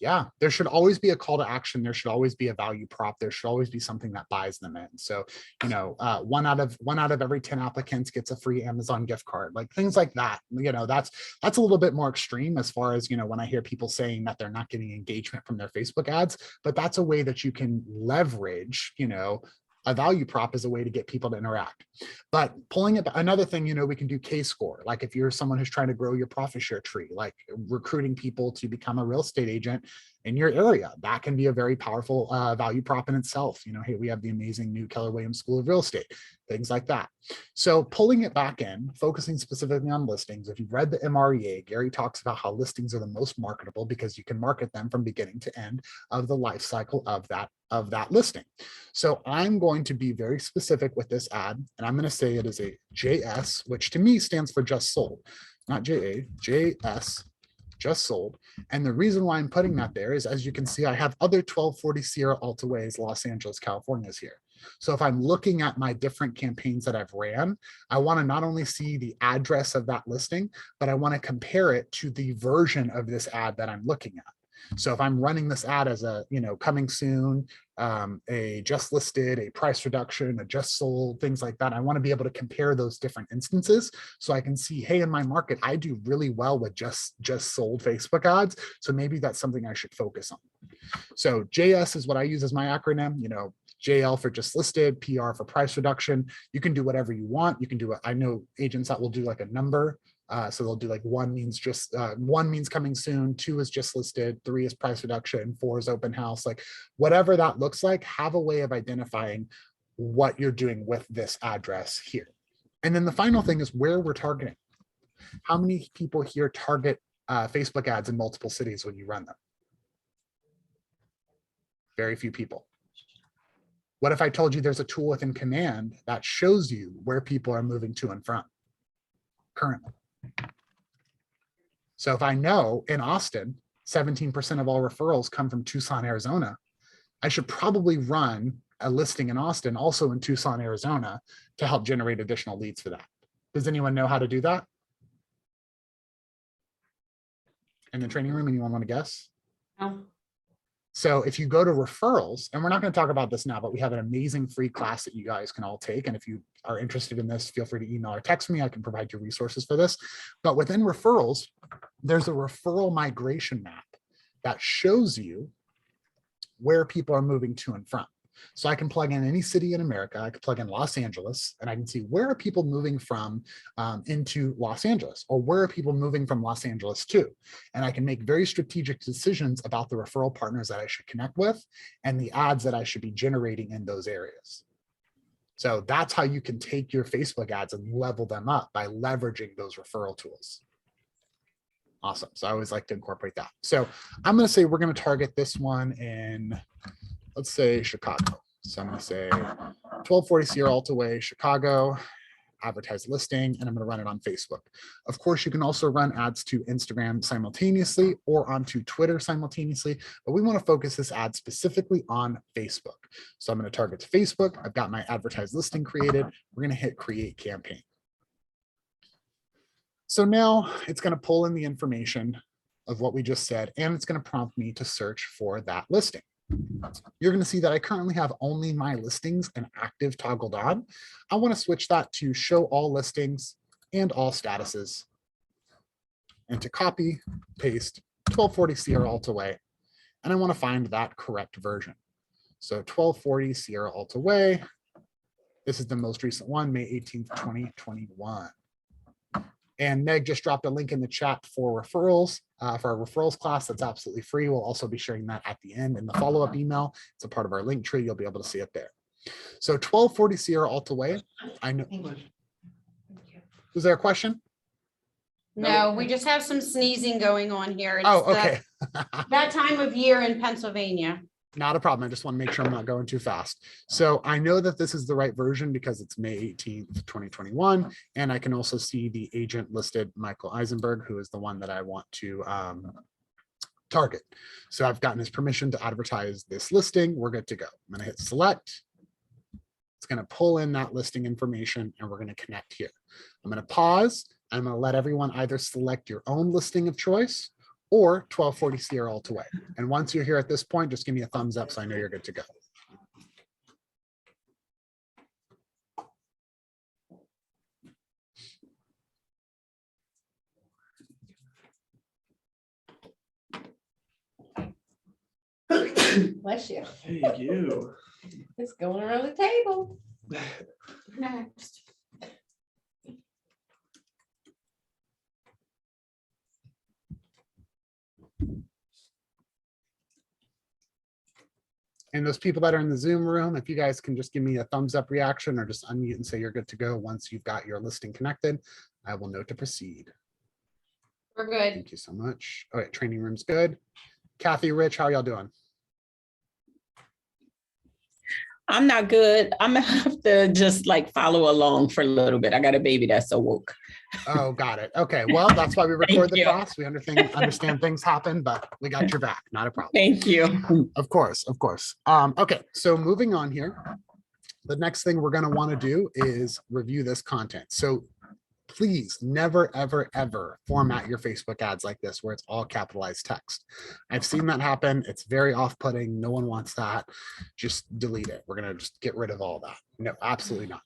Speaker 1: Yeah, there should always be a call to action. There should always be a value prop. There should always be something that buys them in. So, one out of every 10 applicants gets a free Amazon gift card, like things like that. That's a little bit more extreme as far as, when I hear people saying that they're not getting engagement from their Facebook ads, but that's a way that you can leverage, a value prop is a way to get people to interact. But pulling it, another thing, we can do K-score. Like if you're someone who's trying to grow your profit share tree, like recruiting people to become a real estate agent in your area, that can be a very powerful value prop in itself. Hey, we have the amazing new Keller Williams School of Real Estate, things like that. So pulling it back in, focusing specifically on listings. If you've read the MREA, Gary talks about how listings are the most marketable because you can market them from beginning to end of the life cycle of that listing. So I'm going to be very specific with this ad, and I'm going to say it is a JS, which to me stands for just sold, not JA, JS, just sold. And the reason why I'm putting that there is, as you can see, I have other 1240 Sierra Altaways, Los Angeles, California's here. So if I'm looking at my different campaigns that I've ran, I want to not only see the address of that listing, but I want to compare it to the version of this ad that I'm looking at. So if I'm running this ad as a, coming soon, a just listed, a price reduction, a just sold, things like that, I want to be able to compare those different instances so I can see, hey, in my market, I do really well with just sold Facebook ads. So maybe that's something I should focus on. So JS is what I use as my acronym, JL for just listed, PR for price reduction. You can do whatever you want. You can do it. I know agents that will do like a number. So they'll do like one means coming soon, 2 is just listed, 3 is price reduction, 4 is open house, like whatever that looks like, have a way of identifying what you're doing with this address here. And then the final thing is where we're targeting. How many people here target Facebook ads in multiple cities when you run them? Very few people. What if I told you there's a tool within Command that shows you where people are moving to and from currently? So if I know in Austin, 17% of all referrals come from Tucson, Arizona, I should probably run a listing in Austin, also in Tucson, Arizona, to help generate additional leads for that. Does anyone know how to do that? In the training room, anyone want to guess?
Speaker 5: No.
Speaker 1: So if you go to referrals, and we're not going to talk about this now, but we have an amazing free class that you guys can all take. And if you are interested in this, feel free to email or text me. I can provide you resources for this. But within referrals, there's a referral migration map that shows you where people are moving to and from. So I can plug in any city in America. I could plug in Los Angeles, and I can see where are people moving from into Los Angeles, or where are people moving from Los Angeles to. And I can make very strategic decisions about the referral partners that I should connect with and the ads that I should be generating in those areas. So that's how you can take your Facebook ads and level them up by leveraging those referral tools. Awesome. So I always like to incorporate that. So I'm going to say we're going to target this one in, let's say, Chicago. So I'm going to say 1240 Sierra Alta Way, Chicago, advertise listing, and I'm going to run it on Facebook. Of course, you can also run ads to Instagram simultaneously or onto Twitter simultaneously, but we want to focus this ad specifically on Facebook. So I'm going to target to Facebook. I've got my advertised listing created. We're going to hit create campaign. So now it's going to pull in the information of what we just said, and it's going to prompt me to search for that listing. You're going to see that I currently have only my listings and active toggled on. I want to switch that to show all listings and all statuses, and to copy, paste 1240 Sierra Alta Way, and I want to find that correct version. So 1240 Sierra Alta Way. This is the most recent one, May 18th, 2021. And Meg just dropped a link in the chat for referrals, for our referrals class. That's absolutely free. We'll also be sharing that at the end in the follow-up email. It's a part of our link tree. You'll be able to see it there. So 1240 Sierra Alta Way. I know. Was there a question?
Speaker 5: No, we just have some sneezing going on here. It's
Speaker 1: Oh, okay.
Speaker 5: that time of year in Pennsylvania.
Speaker 1: Not a problem. I just want to make sure I'm not going too fast. So I know that this is the right version because it's May 18th, 2021. And I can also see the agent listed, Michael Eisenberg, who is the one that I want to target. So I've gotten his permission to advertise this listing. We're good to go. I'm going to hit select. It's going to pull in that listing information and we're going to connect here. I'm going to pause. I'm going to let everyone either select your own listing of choice or 1240 Sierra Alta Way. And once you're here at this point, just give me a thumbs up so I know you're good to go.
Speaker 11: Bless you.
Speaker 12: Thank you.
Speaker 11: It's going around the table.
Speaker 5: Next.
Speaker 1: And those people that are in the Zoom room, if you guys can just give me a thumbs up reaction or just unmute and say you're good to go once you've got your listing connected, I will know to proceed.
Speaker 5: We're good.
Speaker 1: Thank you so much. All right, training room's good. Kathy, Rich, how y'all doing?
Speaker 9: I'm not good. I'm gonna have to just like follow along for a little bit. I got a baby that's awoke.
Speaker 1: Oh, got it. Okay, well, that's why we record the
Speaker 9: you.
Speaker 1: class. We understand things happen, but we got your back. Not a problem.
Speaker 9: Thank you.
Speaker 1: Of course, of course. Okay, so moving on here. The next thing we're going to want to do is review this content. So please never, ever, ever format your Facebook ads like this, where it's all capitalized text. I've seen that happen. It's very off-putting. No one wants that. Just delete it. We're going to just get rid of all that. No, absolutely not.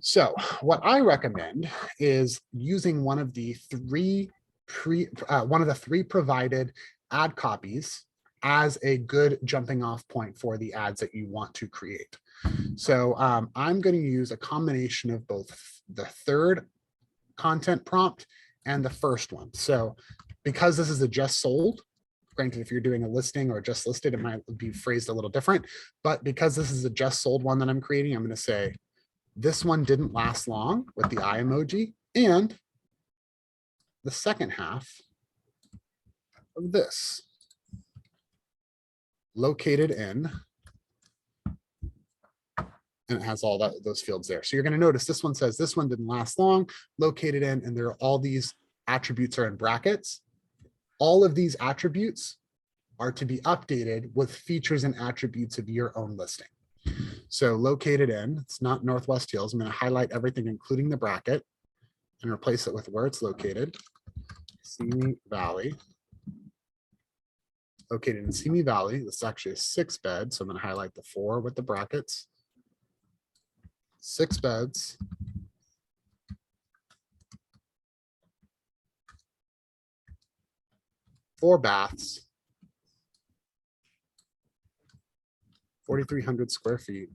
Speaker 1: So what I recommend is using one of the three provided ad copies as a good jumping off point for the ads that you want to create. So I'm going to use a combination of both the third content prompt and the first one. So because this is a just sold, granted, if you're doing a listing or just listed, it might be phrased a little different, but because this is a just sold one that I'm creating, I'm going to say this one didn't last long with the eye emoji, and the second half of this located in, and it has all those fields there. So you're going to notice this one says this one didn't last long, located in, and there are all these attributes are in brackets. All of these attributes are to be updated with features and attributes of your own listing. So located in, it's not Northwest Hills. I'm going to highlight everything, including the bracket, and replace it with where it's located. Simi Valley. Located in Simi Valley. This is actually a 6-bed. So I'm going to highlight the 4 with the brackets. 6 beds. 4 baths. 4,300 square feet.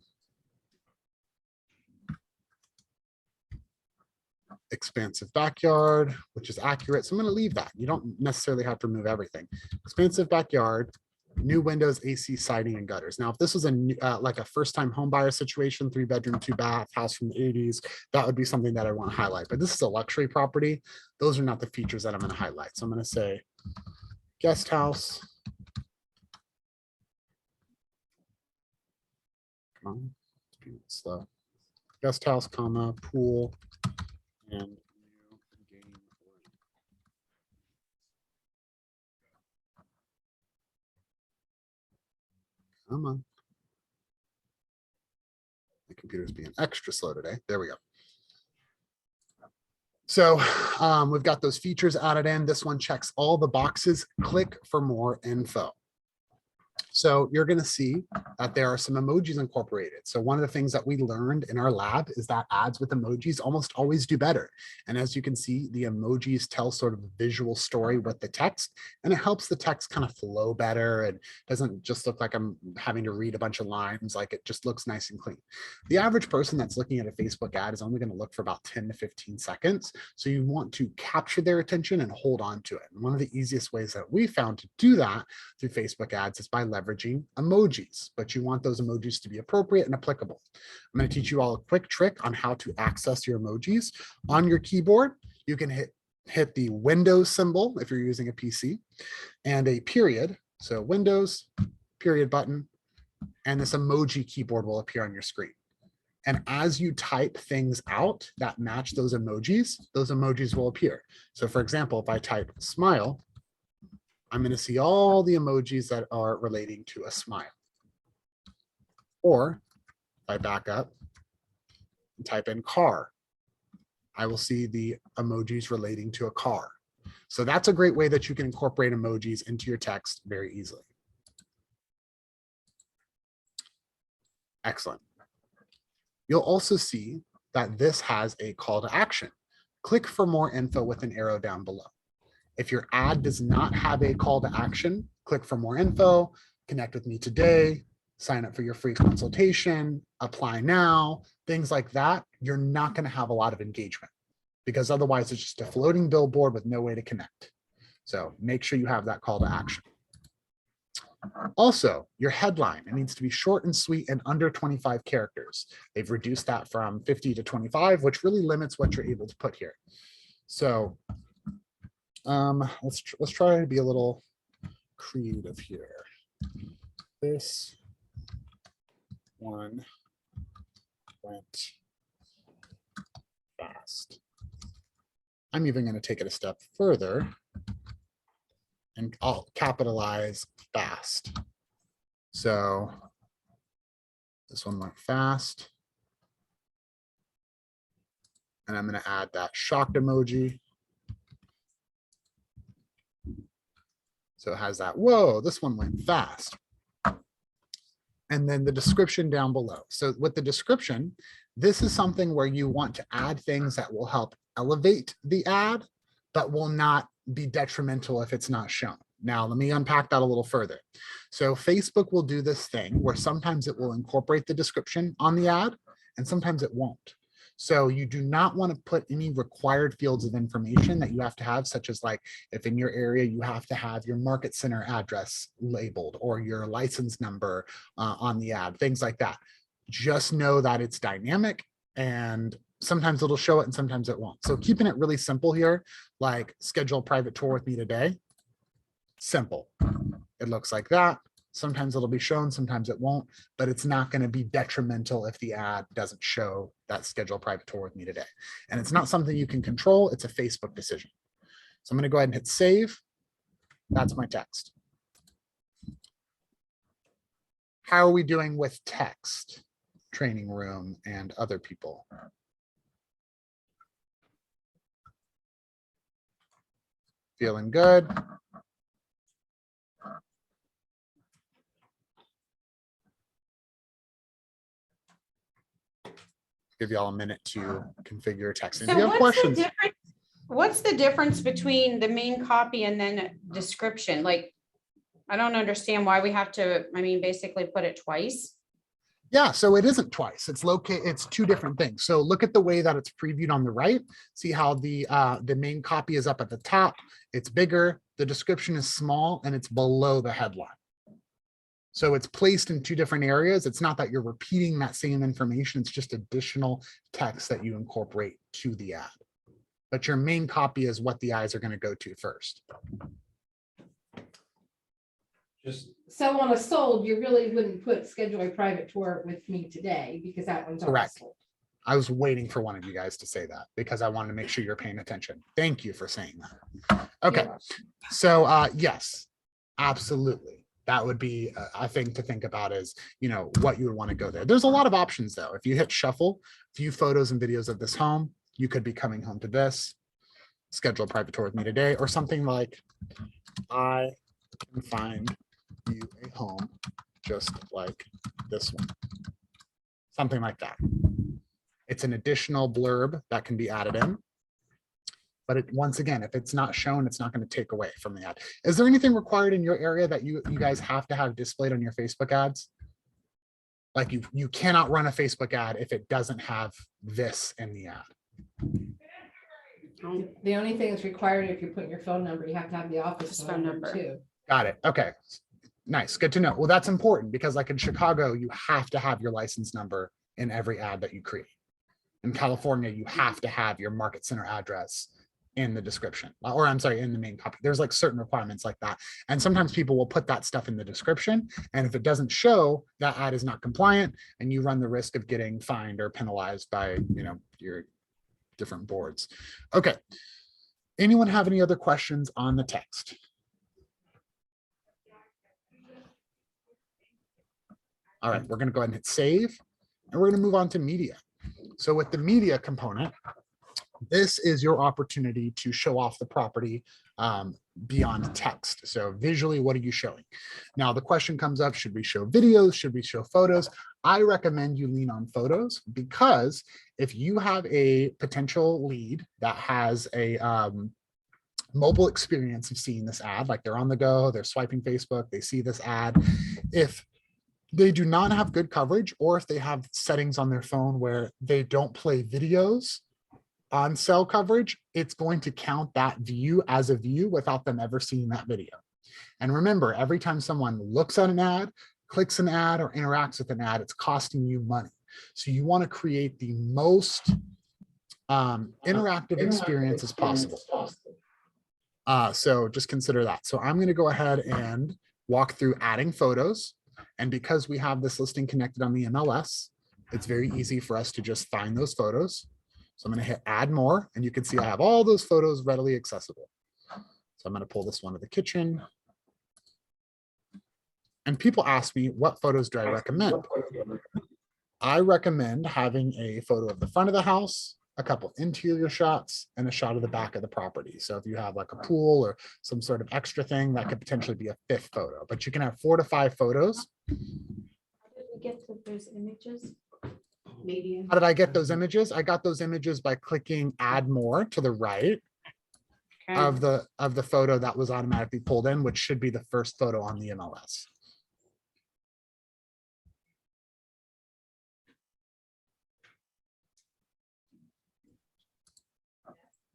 Speaker 1: Expansive backyard, which is accurate. So I'm going to leave that. You don't necessarily have to remove everything. Expansive backyard, new windows, AC, siding, and gutters. Now, if this was a like a first-time home buyer situation, 3-bedroom, 2-bath, house from the 80s, that would be something that I want to highlight. But this is a luxury property. Those are not the features that I'm going to highlight. So I'm going to say guest house. Come on, it's being slow. Guest house, comma, pool, and new game room. Come on. The computer's being extra slow today. There we go. So we've got those features added in. This one checks all the boxes. Click for more info. So you're going to see that there are some emojis incorporated. So one of the things that we learned in our lab is that ads with emojis almost always do better. And as you can see, the emojis tell sort of a visual story with the text, and it helps the text kind of flow better and doesn't just look like I'm having to read a bunch of lines. Like it just looks nice and clean. The average person that's looking at a Facebook ad is only going to look for about 10 to 15 seconds. So you want to capture their attention and hold on to it. And one of the easiest ways that we found to do that through Facebook ads is by leveraging emojis, but you want those emojis to be appropriate and applicable. I'm going to teach you all a quick trick on how to access your emojis. On your keyboard, you can hit the Windows symbol if you're using a PC and a period. So Windows, period button, and this emoji keyboard will appear on your screen. And as you type things out that match those emojis will appear. So for example, if I type smile, I'm going to see all the emojis that are relating to a smile. Or if I back up and type in car, I will see the emojis relating to a car. So that's a great way that you can incorporate emojis into your text very easily. Excellent. You'll also see that this has a call to action. Click for more info with an arrow down below. If your ad does not have a call to action, click for more info, connect with me today, sign up for your free consultation, apply now, things like that. You're not going to have a lot of engagement because otherwise it's just a floating billboard with no way to connect. So make sure you have that call to action. Also, your headline, it needs to be short and sweet and under 25 characters. They've reduced that from 50 to 25, which really limits what you're able to put here. So let's try to be a little creative here. This one went fast. I'm even going to take it a step further and I'll capitalize fast. So this one went fast. And I'm going to add that shocked emoji. So it has that, whoa, this one went fast. And then the description down below. So with the description, this is something where you want to add things that will help elevate the ad, but will not be detrimental if it's not shown. Now, let me unpack that a little further. So Facebook will do this thing where sometimes it will incorporate the description on the ad and sometimes it won't. So you do not want to put any required fields of information that you have to have, such as like if in your area you have to have your market center address labeled or your license number on the ad, things like that. Just know that it's dynamic and sometimes it'll show it and sometimes it won't. So keeping it really simple here, like schedule a private tour with me today. Simple. It looks like that. Sometimes it'll be shown, sometimes it won't, but it's not going to be detrimental if the ad doesn't show that schedule a private tour with me today. And it's not something you can control. It's a Facebook decision. So I'm going to go ahead and hit save. That's my text. How are we doing with text? Training room and other people. Feeling good. Give y'all a minute to configure text. And if you have questions,
Speaker 5: What's the difference between the main copy and then description? Like, I don't understand why we have to, I mean, basically put it twice.
Speaker 1: yeah, so it isn't twice. It's located. It's two different things. So look at the way that it's previewed on the right. See how the main copy is up at the top. It's bigger. The description is small and it's below the headline. So it's placed in two different areas. It's not that you're repeating that same information. It's just additional text that you incorporate to the ad. But your main copy is what the eyes are going to go to first.
Speaker 8: Just,
Speaker 11: So on a sold, you really wouldn't put schedule a private tour with me today because that one's already
Speaker 1: Correct.
Speaker 11: sold.
Speaker 1: I was waiting for one of you guys to say that because I wanted to make sure you're paying attention. Thank you for saying that. Okay, so yes, absolutely. That would be a thing to think about is, you know, what you would want to go there. There's a lot of options though. If you hit shuffle, view photos and videos of this home, you could be coming home to this, schedule a private tour with me today, or something like, I can find you a home just like this one. Something like that. It's an additional blurb that can be added in. But once again, if it's not shown, it's not going to take away from the ad. Is there anything required in your area that you guys have to have displayed on your Facebook ads? Like you cannot run a Facebook ad if it doesn't have this in the ad.
Speaker 11: The only thing that's required if you're putting your phone number, you have to have the office phone number too.
Speaker 1: Got it. Okay. Nice. Good to know. Well, that's important because like in Chicago, you have to have your license number in every ad that you create. In California, you have to have your market center address in the description, or I'm sorry, in the main copy. There's like certain requirements like that. And sometimes people will put that stuff in the description. And if it doesn't show, that ad is not compliant and you run the risk of getting fined or penalized by, you know, your different boards. Okay. Anyone have any other questions on the text? All right, we're going to go ahead and hit save and we're going to move on to media. So with the media component, this is your opportunity to show off the property beyond text. So visually, what are you showing? Now the question comes up, should we show videos? Should we show photos? I recommend you lean on photos because if you have a potential lead that has a mobile experience of seeing this ad, like they're on the go, they're swiping Facebook, they see this ad. If they do not have good coverage, or if they have settings on their phone where they don't play videos on cell coverage, it's going to count that view as a view without them ever seeing that video. And remember, every time someone looks at an ad, clicks an ad, or interacts with an ad, it's costing you money. So you want to create the most interactive experience as possible. So just consider that. So I'm going to go ahead and walk through adding photos. And because we have this listing connected on the MLS, it's very easy for us to just find those photos. So I'm going to hit add more, and you can see I have all those photos readily accessible. So I'm going to pull this one to the kitchen. And people ask me, what photos do I recommend? I recommend having a photo of the front of the house, a couple interior shots, and a shot of the back of the property. So if you have like a pool or some sort of extra thing, that could potentially be a fifth photo, but you can have 4 to 5 photos.
Speaker 5: How did we get to those images? Media.
Speaker 1: How did I get those images? I got those images by clicking add more to the right.
Speaker 5: Okay.
Speaker 1: of the photo that was automatically pulled in, which should be the first photo on the MLS.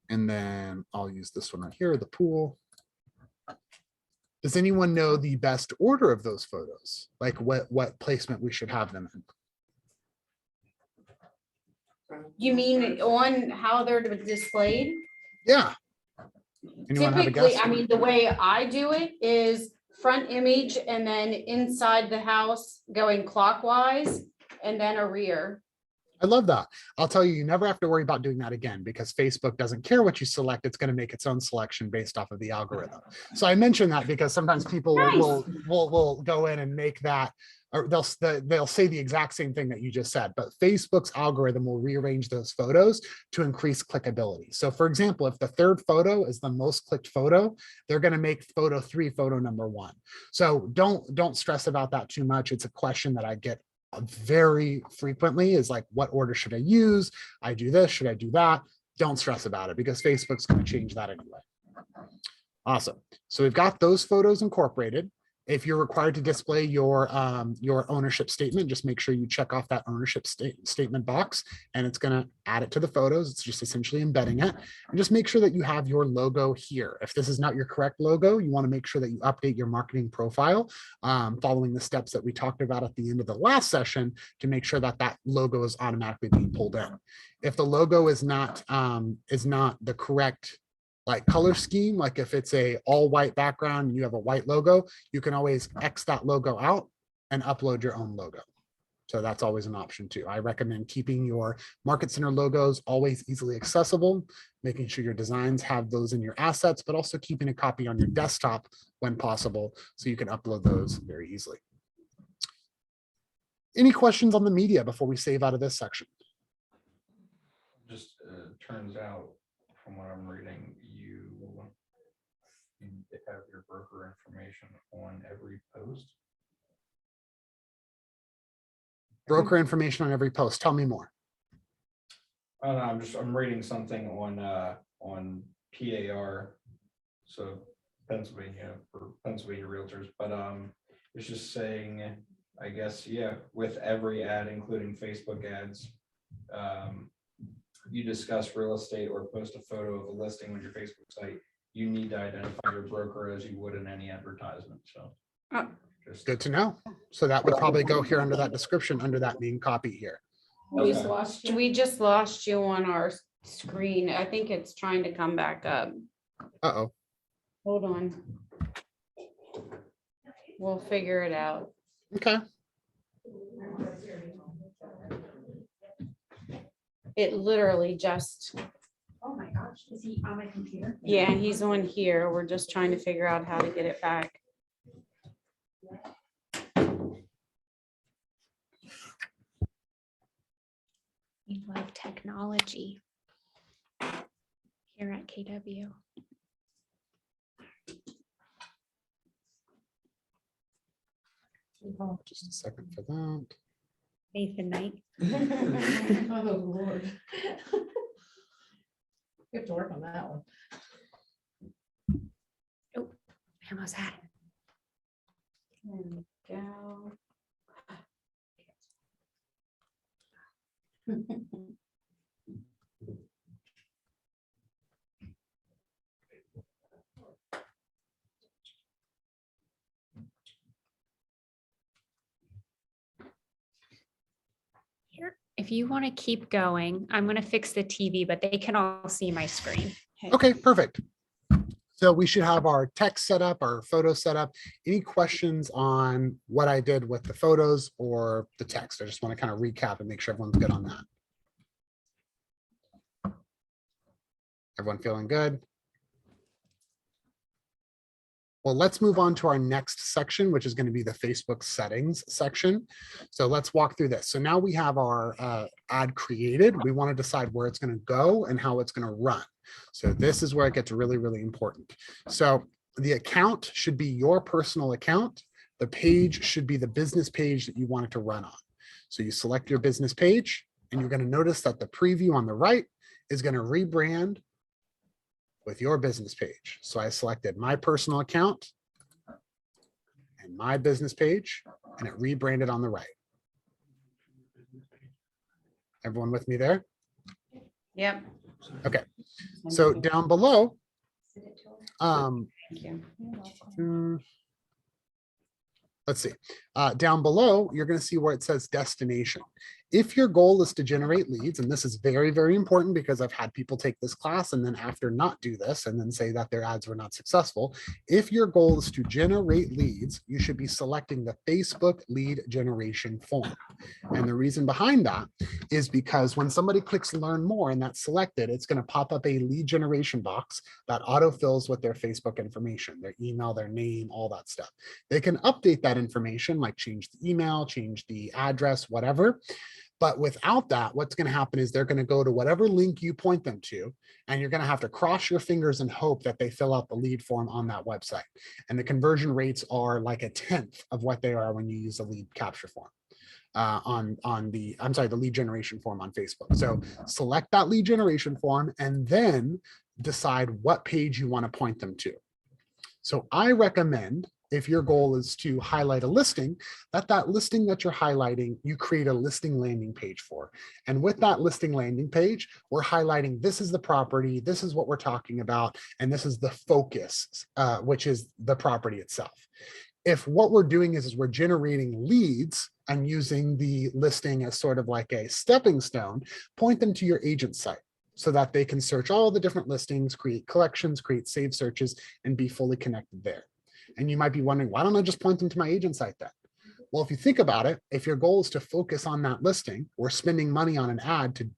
Speaker 1: And then I'll use this one right here, the pool. Does anyone know the best order of those photos? Like what placement we should have them in?
Speaker 5: You mean on how they're displayed?
Speaker 1: Yeah. Anyone have a
Speaker 5: Typically,
Speaker 1: guess?
Speaker 5: I mean, the way I do it is front image and then inside the house going clockwise and then a rear.
Speaker 1: I love that. I'll tell you, you never have to worry about doing that again because Facebook doesn't care what you select. It's going to make its own selection based off of the algorithm. So I mention that because sometimes people will go in and make that, or they'll say the exact same thing that you just said, but Facebook's algorithm will rearrange those photos to increase clickability. So for example, if the third photo is the most clicked photo, they're going to make photo 3 photo number 1. So don't stress about that too much. It's a question that I get very frequently, is like, what order should I use? I do this, should I do that? Don't stress about it because Facebook's going to change that anyway. Awesome. So we've got those photos incorporated. If you're required to display your ownership statement, just make sure you check off that ownership statement box, and it's going to add it to the photos. It's just essentially embedding it. And just make sure that you have your logo here. If this is not your correct logo, you want to make sure that you update your marketing profile following the steps that we talked about at the end of the last session to make sure that that logo is automatically being pulled in. If the logo is not the correct like color scheme, like if it's a all white background and you have a white logo, you can always X that logo out and upload your own logo. So that's always an option too. I recommend keeping your market center logos always easily accessible, making sure your designs have those in your assets, but also keeping a copy on your desktop when possible so you can upload those very easily. Any questions on the media before we save out of this section?
Speaker 8: Just turns out from what I'm reading, you have your broker information on every post.
Speaker 1: Broker information on every post. Tell me more.
Speaker 8: Oh, no, I'm reading something on PAR, so Pennsylvania, for Pennsylvania realtors, but it's just saying, I guess, yeah, with every ad, including Facebook ads, you discuss real estate or post a photo of a listing on your Facebook site, you need to identify your broker as you would in any advertisement. So just
Speaker 1: Good to know. So that would probably go here under that description, under that main copy here.
Speaker 5: We just lost you on our screen. I think it's trying to come back up.
Speaker 1: Uh-oh.
Speaker 5: Hold on. We'll figure it out.
Speaker 1: Okay.
Speaker 5: It literally just,
Speaker 11: Oh my gosh, is he on my computer?
Speaker 5: yeah, he's on here. We're just trying to figure out how to get it back.
Speaker 2: We love technology here at KW.
Speaker 1: Just a second for that.
Speaker 2: Faith and night.
Speaker 4: Oh, Lord. We have to work on that one.
Speaker 2: Oh, I almost had it.
Speaker 5: There we go.
Speaker 2: Here, if you want to keep going, I'm going to fix the TV, but they can all see my screen.
Speaker 1: Okay, perfect. So we should have our text set up, our photo set up. Any questions on what I did with the photos or the text? I just want to kind of recap and make sure everyone's good on that. Everyone feeling good? Well, let's move on to our next section, which is going to be the Facebook settings section. So let's walk through this. So now we have our ad created. We want to decide where it's going to go and how it's going to run. So this is where it gets really, really important. So the account should be your personal account. The page should be the business page that you want it to run on. So you select your business page and you're going to notice that the preview on the right is going to rebrand with your business page. So I selected my personal account and my business page, and it rebranded on the right. Everyone with me there?
Speaker 5: Yep.
Speaker 1: Okay, so down below,
Speaker 5: Thank you.
Speaker 1: let's see, down below, you're going to see where it says destination. If your goal is to generate leads, and this is very, very important because I've had people take this class and then after not do this and then say that their ads were not successful. If your goal is to generate leads, you should be selecting the Facebook lead generation form. And the reason behind that is because when somebody clicks learn more and that's selected, it's going to pop up a lead generation box that autofills with their Facebook information, their email, their name, all that stuff. They can update that information, like change the email, change the address, whatever. But without that, what's going to happen is they're going to go to whatever link you point them to, and you're going to have to cross your fingers and hope that they fill out the lead form on that website. And the conversion rates are like 1/10 of what they are when you use a lead capture form the lead generation form on Facebook. So select that lead generation form and then decide what page you want to point them to. So I recommend, if your goal is to highlight a listing, that listing that you're highlighting, you create a listing landing page for. And with that listing landing page, we're highlighting this is the property, this is what we're talking about, and this is the focus, which is the property itself. If what we're doing is we're generating leads and using the listing as sort of like a stepping stone, point them to your agent site so that they can search all the different listings, create collections, create saved searches, and be fully connected there. And you might be wondering, why don't I just point them to my agent site then? Well, if you think about it, if your goal is to focus on that listing, we're spending money on an ad to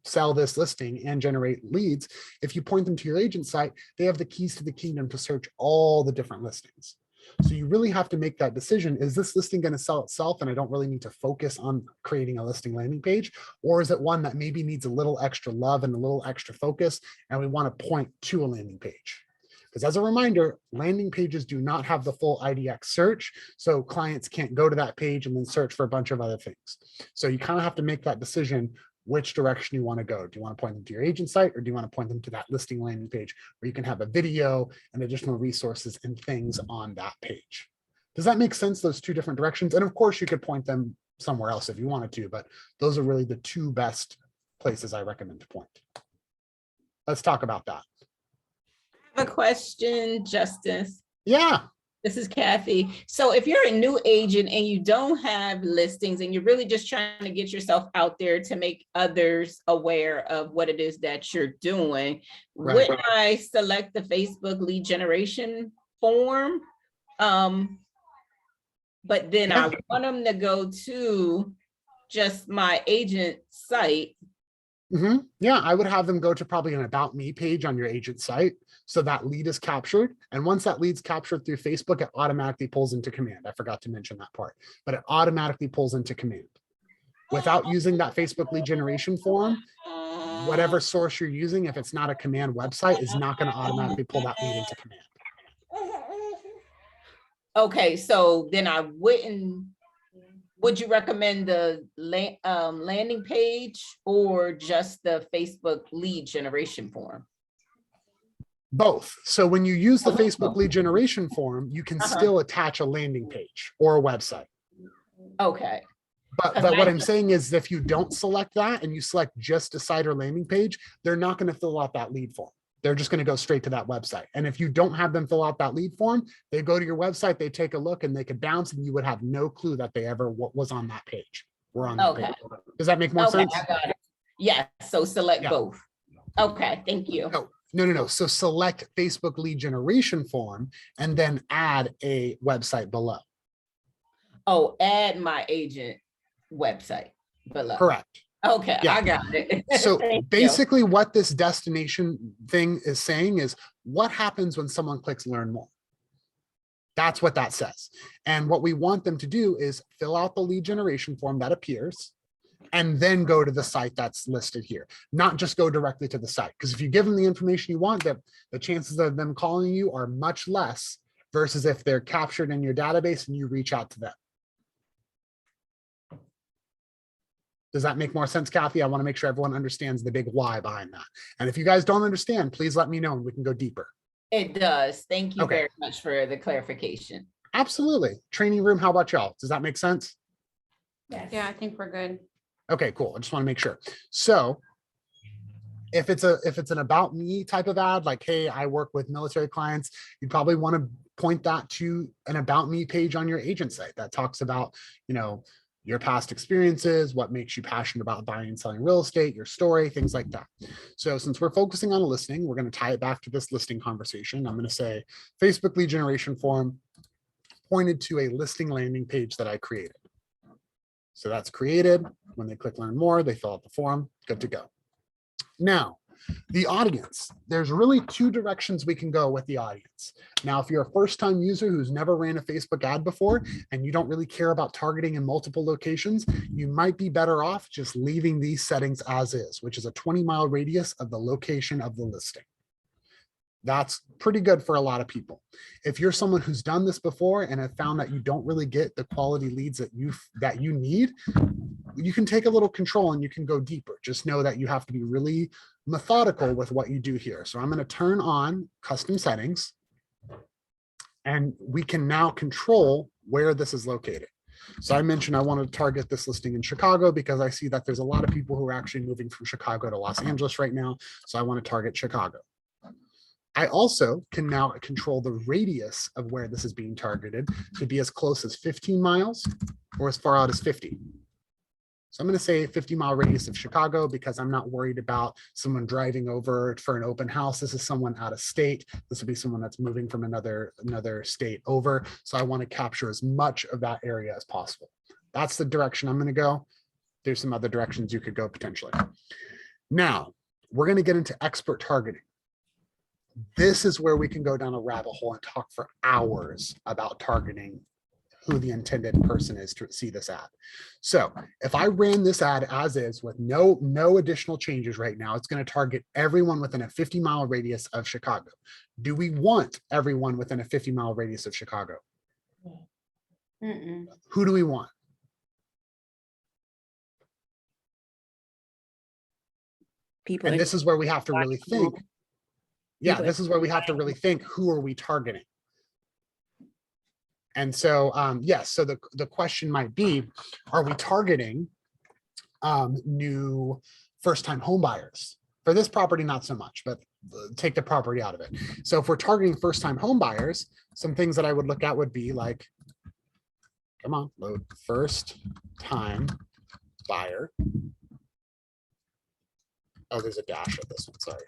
Speaker 1: sell this listing and generate leads. If you point them to your agent site, they have the keys to the kingdom to search all the different listings. So you really have to make that decision. Is this listing going to sell itself and I don't really need to focus on creating a listing landing page? Or is it one that maybe needs a little extra love and a little extra focus and we want to point to a landing page? Because as a reminder, landing pages do not have the full IDX search, so clients can't go to that page and then search for a bunch of other things. So you kind of have to make that decision which direction you want to go. Do you want to point them to your agent site or do you want to point them to that listing landing page where you can have a video and additional resources and things on that page? Does that make sense, those two different directions? And of course, you could point them somewhere else if you wanted to, but those are really the two best places I recommend to point. Let's talk about that.
Speaker 9: I have a question, Justice.
Speaker 1: Yeah.
Speaker 9: This is Kathy. So if you're a new agent and you don't have listings and you're really just trying to get yourself out there to make others aware of what it is that you're doing,
Speaker 1: Right.
Speaker 9: wouldn't I select the Facebook lead generation form? But then
Speaker 1: Yeah.
Speaker 9: I want them to go to just my agent site.
Speaker 1: Yeah, I would have them go to probably an About Me page on your agent site. So that lead is captured. And once that lead's captured through Facebook, it automatically pulls into command. I forgot to mention that part, but it automatically pulls into command. Without using that Facebook lead generation form, whatever source you're using, if it's not a command website, is not going to automatically pull that lead into command.
Speaker 9: Okay, so then I wouldn't. Would you recommend the landing page or just the Facebook lead generation form?
Speaker 1: Both. So when you use the Facebook lead generation form, you can still attach a landing page or a website.
Speaker 9: Okay.
Speaker 1: But what I'm saying is if you don't select that and you select just a site or landing page, they're not going to fill out that lead form. They're just going to go straight to that website. And if you don't have them fill out that lead form, they go to your website, they take a look and they could bounce and you would have no clue that they ever was on that page. We're on that page. Does that make more sense?
Speaker 9: I got it. Yeah, so select both. Okay, thank you.
Speaker 1: No. So select Facebook lead generation form and then add a website below.
Speaker 9: Oh, add my agent website below.
Speaker 1: Correct.
Speaker 9: Okay,
Speaker 1: Yeah.
Speaker 9: I got it.
Speaker 1: So basically what this destination thing is saying is what happens when someone clicks learn more. That's what that says. And what we want them to do is fill out the lead generation form that appears and then go to the site that's listed here, not just go directly to the site. Because if you give them the information you want, the chances of them calling you are much less versus if they're captured in your database and you reach out to them. Does that make more sense, Kathy? I want to make sure everyone understands the big why behind that. And if you guys don't understand, please let me know and we can go deeper.
Speaker 9: It does. Thank you
Speaker 1: Okay.
Speaker 9: very much for the clarification.
Speaker 1: Absolutely. Training room, how about y'all? Does that make sense?
Speaker 5: Yeah, I think we're good.
Speaker 1: Okay, cool. I just want to make sure. So if it's an about me type of ad, like, hey, I work with military clients, you'd probably want to point that to an about me page on your agent site that talks about, you know, your past experiences, what makes you passionate about buying and selling real estate, your story, things like that. So since we're focusing on a listing, we're going to tie it back to this listing conversation. I'm going to say Facebook lead generation form pointed to a listing landing page that I created. So that's created. When they click learn more, they fill out the form, good to go. Now, the audience, there's really two directions we can go with the audience. Now, if you're a first-time user who's never ran a Facebook ad before and you don't really care about targeting in multiple locations, you might be better off just leaving these settings as is, which is a 20-mile radius of the location of the listing. That's pretty good for a lot of people. If you're someone who's done this before and have found that you don't really get the quality leads that you need, you can take a little control and you can go deeper. Just know that you have to be really methodical with what you do here. So I'm going to turn on custom settings and we can now control where this is located. So I mentioned I wanted to target this listing in Chicago because I see that there's a lot of people who are actually moving from Chicago to Los Angeles right now. So I want to target Chicago. I also can now control the radius of where this is being targeted to be as close as 15 miles or as far out as 50. So I'm going to say 50-mile radius of Chicago because I'm not worried about someone driving over for an open house. This is someone out of state. This would be someone that's moving from another state over. So I want to capture as much of that area as possible. That's the direction I'm going to go. There's some other directions you could go potentially. Now, we're going to get into expert targeting. This is where we can go down a rabbit hole and talk for hours about targeting who the intended person is to see this ad. So if I ran this ad as is with no additional changes right now, it's going to target everyone within a 50-mile radius of Chicago. Do we want everyone within a 50-mile radius of Chicago?
Speaker 5: Mm-mm.
Speaker 1: Who do we want?
Speaker 10: People.
Speaker 1: And this is where we have to really think. Yeah, this is where we have to really think, who are we targeting? And so, yes, so the question might be, are we targeting new first-time home buyers? For this property, not so much, but take the property out of it. So if we're targeting first-time home buyers, some things that I would look at would be like, come on, load first-time buyer. Oh, there's a dash at this one, sorry,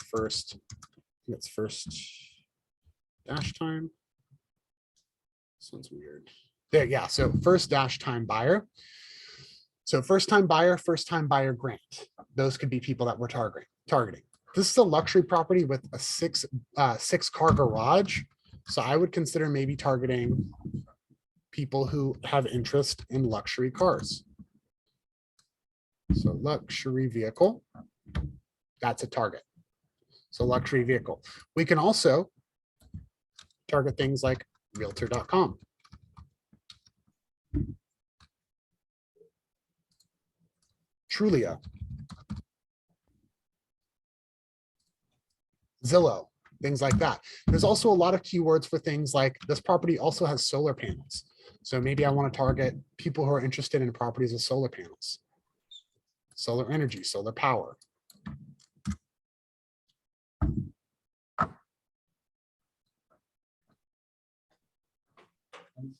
Speaker 1: it's first dash time. This one's weird. There, yeah. So first dash time buyer. So first time buyer grant. Those could be people that we're targeting. This is a luxury property with a six car garage. So I would consider maybe targeting people who have interest in luxury cars. So luxury vehicle, that's a target. So luxury vehicle. We can also target things like realtor.com. Trulia. Zillow, things like that. There's also a lot of keywords for things like this property also has solar panels. So maybe I want to target people who are interested in properties with solar panels, solar energy, solar power.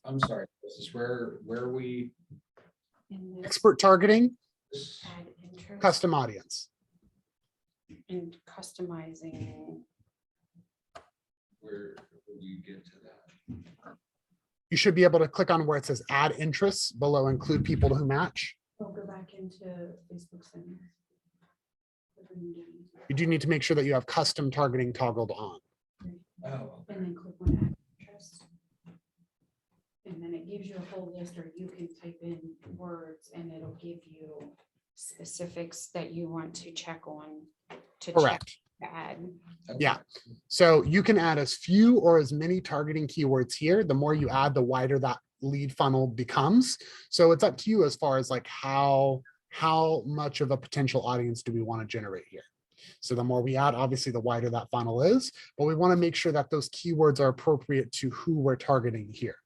Speaker 8: I'm sorry, this is where we.
Speaker 1: Expert targeting,
Speaker 5: Add interest
Speaker 1: custom audience.
Speaker 5: and customizing.
Speaker 8: Where would you get to that?
Speaker 1: You should be able to click on where it says add interests below, include people who match.
Speaker 5: I'll go back into Facebook settings.
Speaker 1: You do need to make sure that you have custom targeting toggled on.
Speaker 8: Oh,
Speaker 5: And then click on add interest. And then it gives you a whole list, or you can type in words and it'll give you specifics that you want to check on to check
Speaker 1: Correct.
Speaker 5: the ad.
Speaker 1: Yeah. So you can add as few or as many targeting keywords here. The more you add, the wider that lead funnel becomes. So it's up to you as far as like how how much of a potential audience do we want to generate here? So the more we add, obviously the wider that funnel is, but we want to make sure that those keywords are appropriate to who we're targeting here.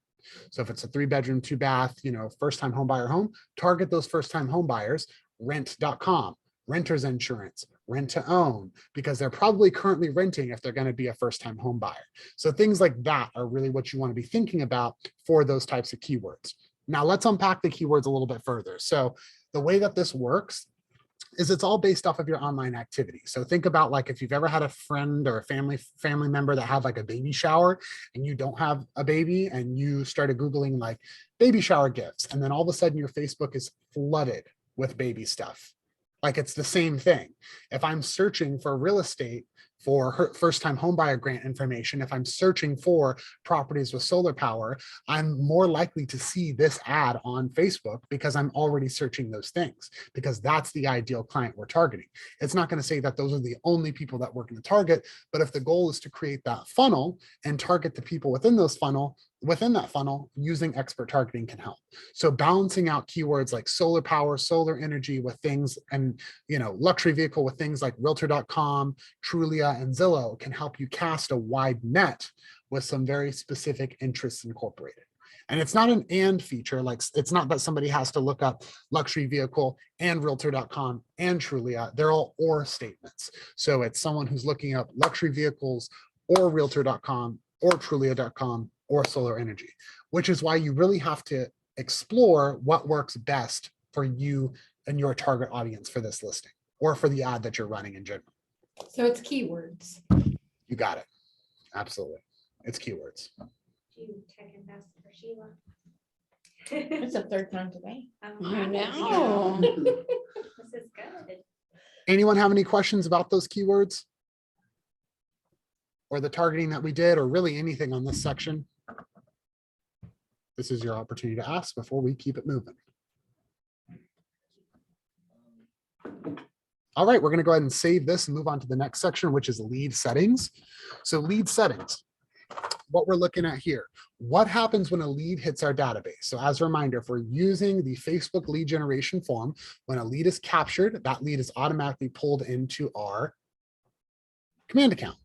Speaker 1: So if it's a 3-bedroom, 2-bath, first-time home buyer home, target those first-time home buyers, rent.com, renter's insurance, rent to own, because they're probably currently renting if they're going to be a first-time home buyer. So things like that are really what you want to be thinking about for those types of keywords. Now let's unpack the keywords a little bit further. So the way that this works is it's all based off of your online activity. So think about like if you've ever had a friend or a family member that had like a baby shower and you don't have a baby and you started Googling like baby shower gifts, and then all of a sudden your Facebook is flooded with baby stuff. Like it's the same thing. If I'm searching for real estate for her first-time homebuyer grant information, if I'm searching for properties with solar power, I'm more likely to see this ad on Facebook because I'm already searching those things, because that's the ideal client we're targeting. It's not going to say that those are the only people that we're going to target, but if the goal is to create that funnel and target the people within that funnel, using expert targeting can help. So balancing out keywords like solar power, solar energy with things, and luxury vehicle with things like realtor.com, Trulia, and Zillow can help you cast a wide net with some very specific interests incorporated. And it's not an and feature, like it's not that somebody has to look up luxury vehicle and realtor.com and Trulia. They're all or statements. So it's someone who's looking up luxury vehicles or realtor.com or Trulia.com or solar energy, which is why you really have to explore what works best for you and your target audience for this listing or for the ad that you're running in general.
Speaker 11: So it's keywords.
Speaker 1: You got it. Absolutely. It's keywords.
Speaker 4: It's the third time today.
Speaker 6: I know.
Speaker 2: This is good.
Speaker 1: Anyone have any questions about those keywords? Or the targeting that we did, or really anything on this section? This is your opportunity to ask before we keep it moving. All right, we're going to go ahead and save this and move on to the next section, which is lead settings. So lead settings, what we're looking at here, what happens when a lead hits our database? So as a reminder, if we're using the Facebook lead generation form, when a lead is captured, that lead is automatically pulled into our command account.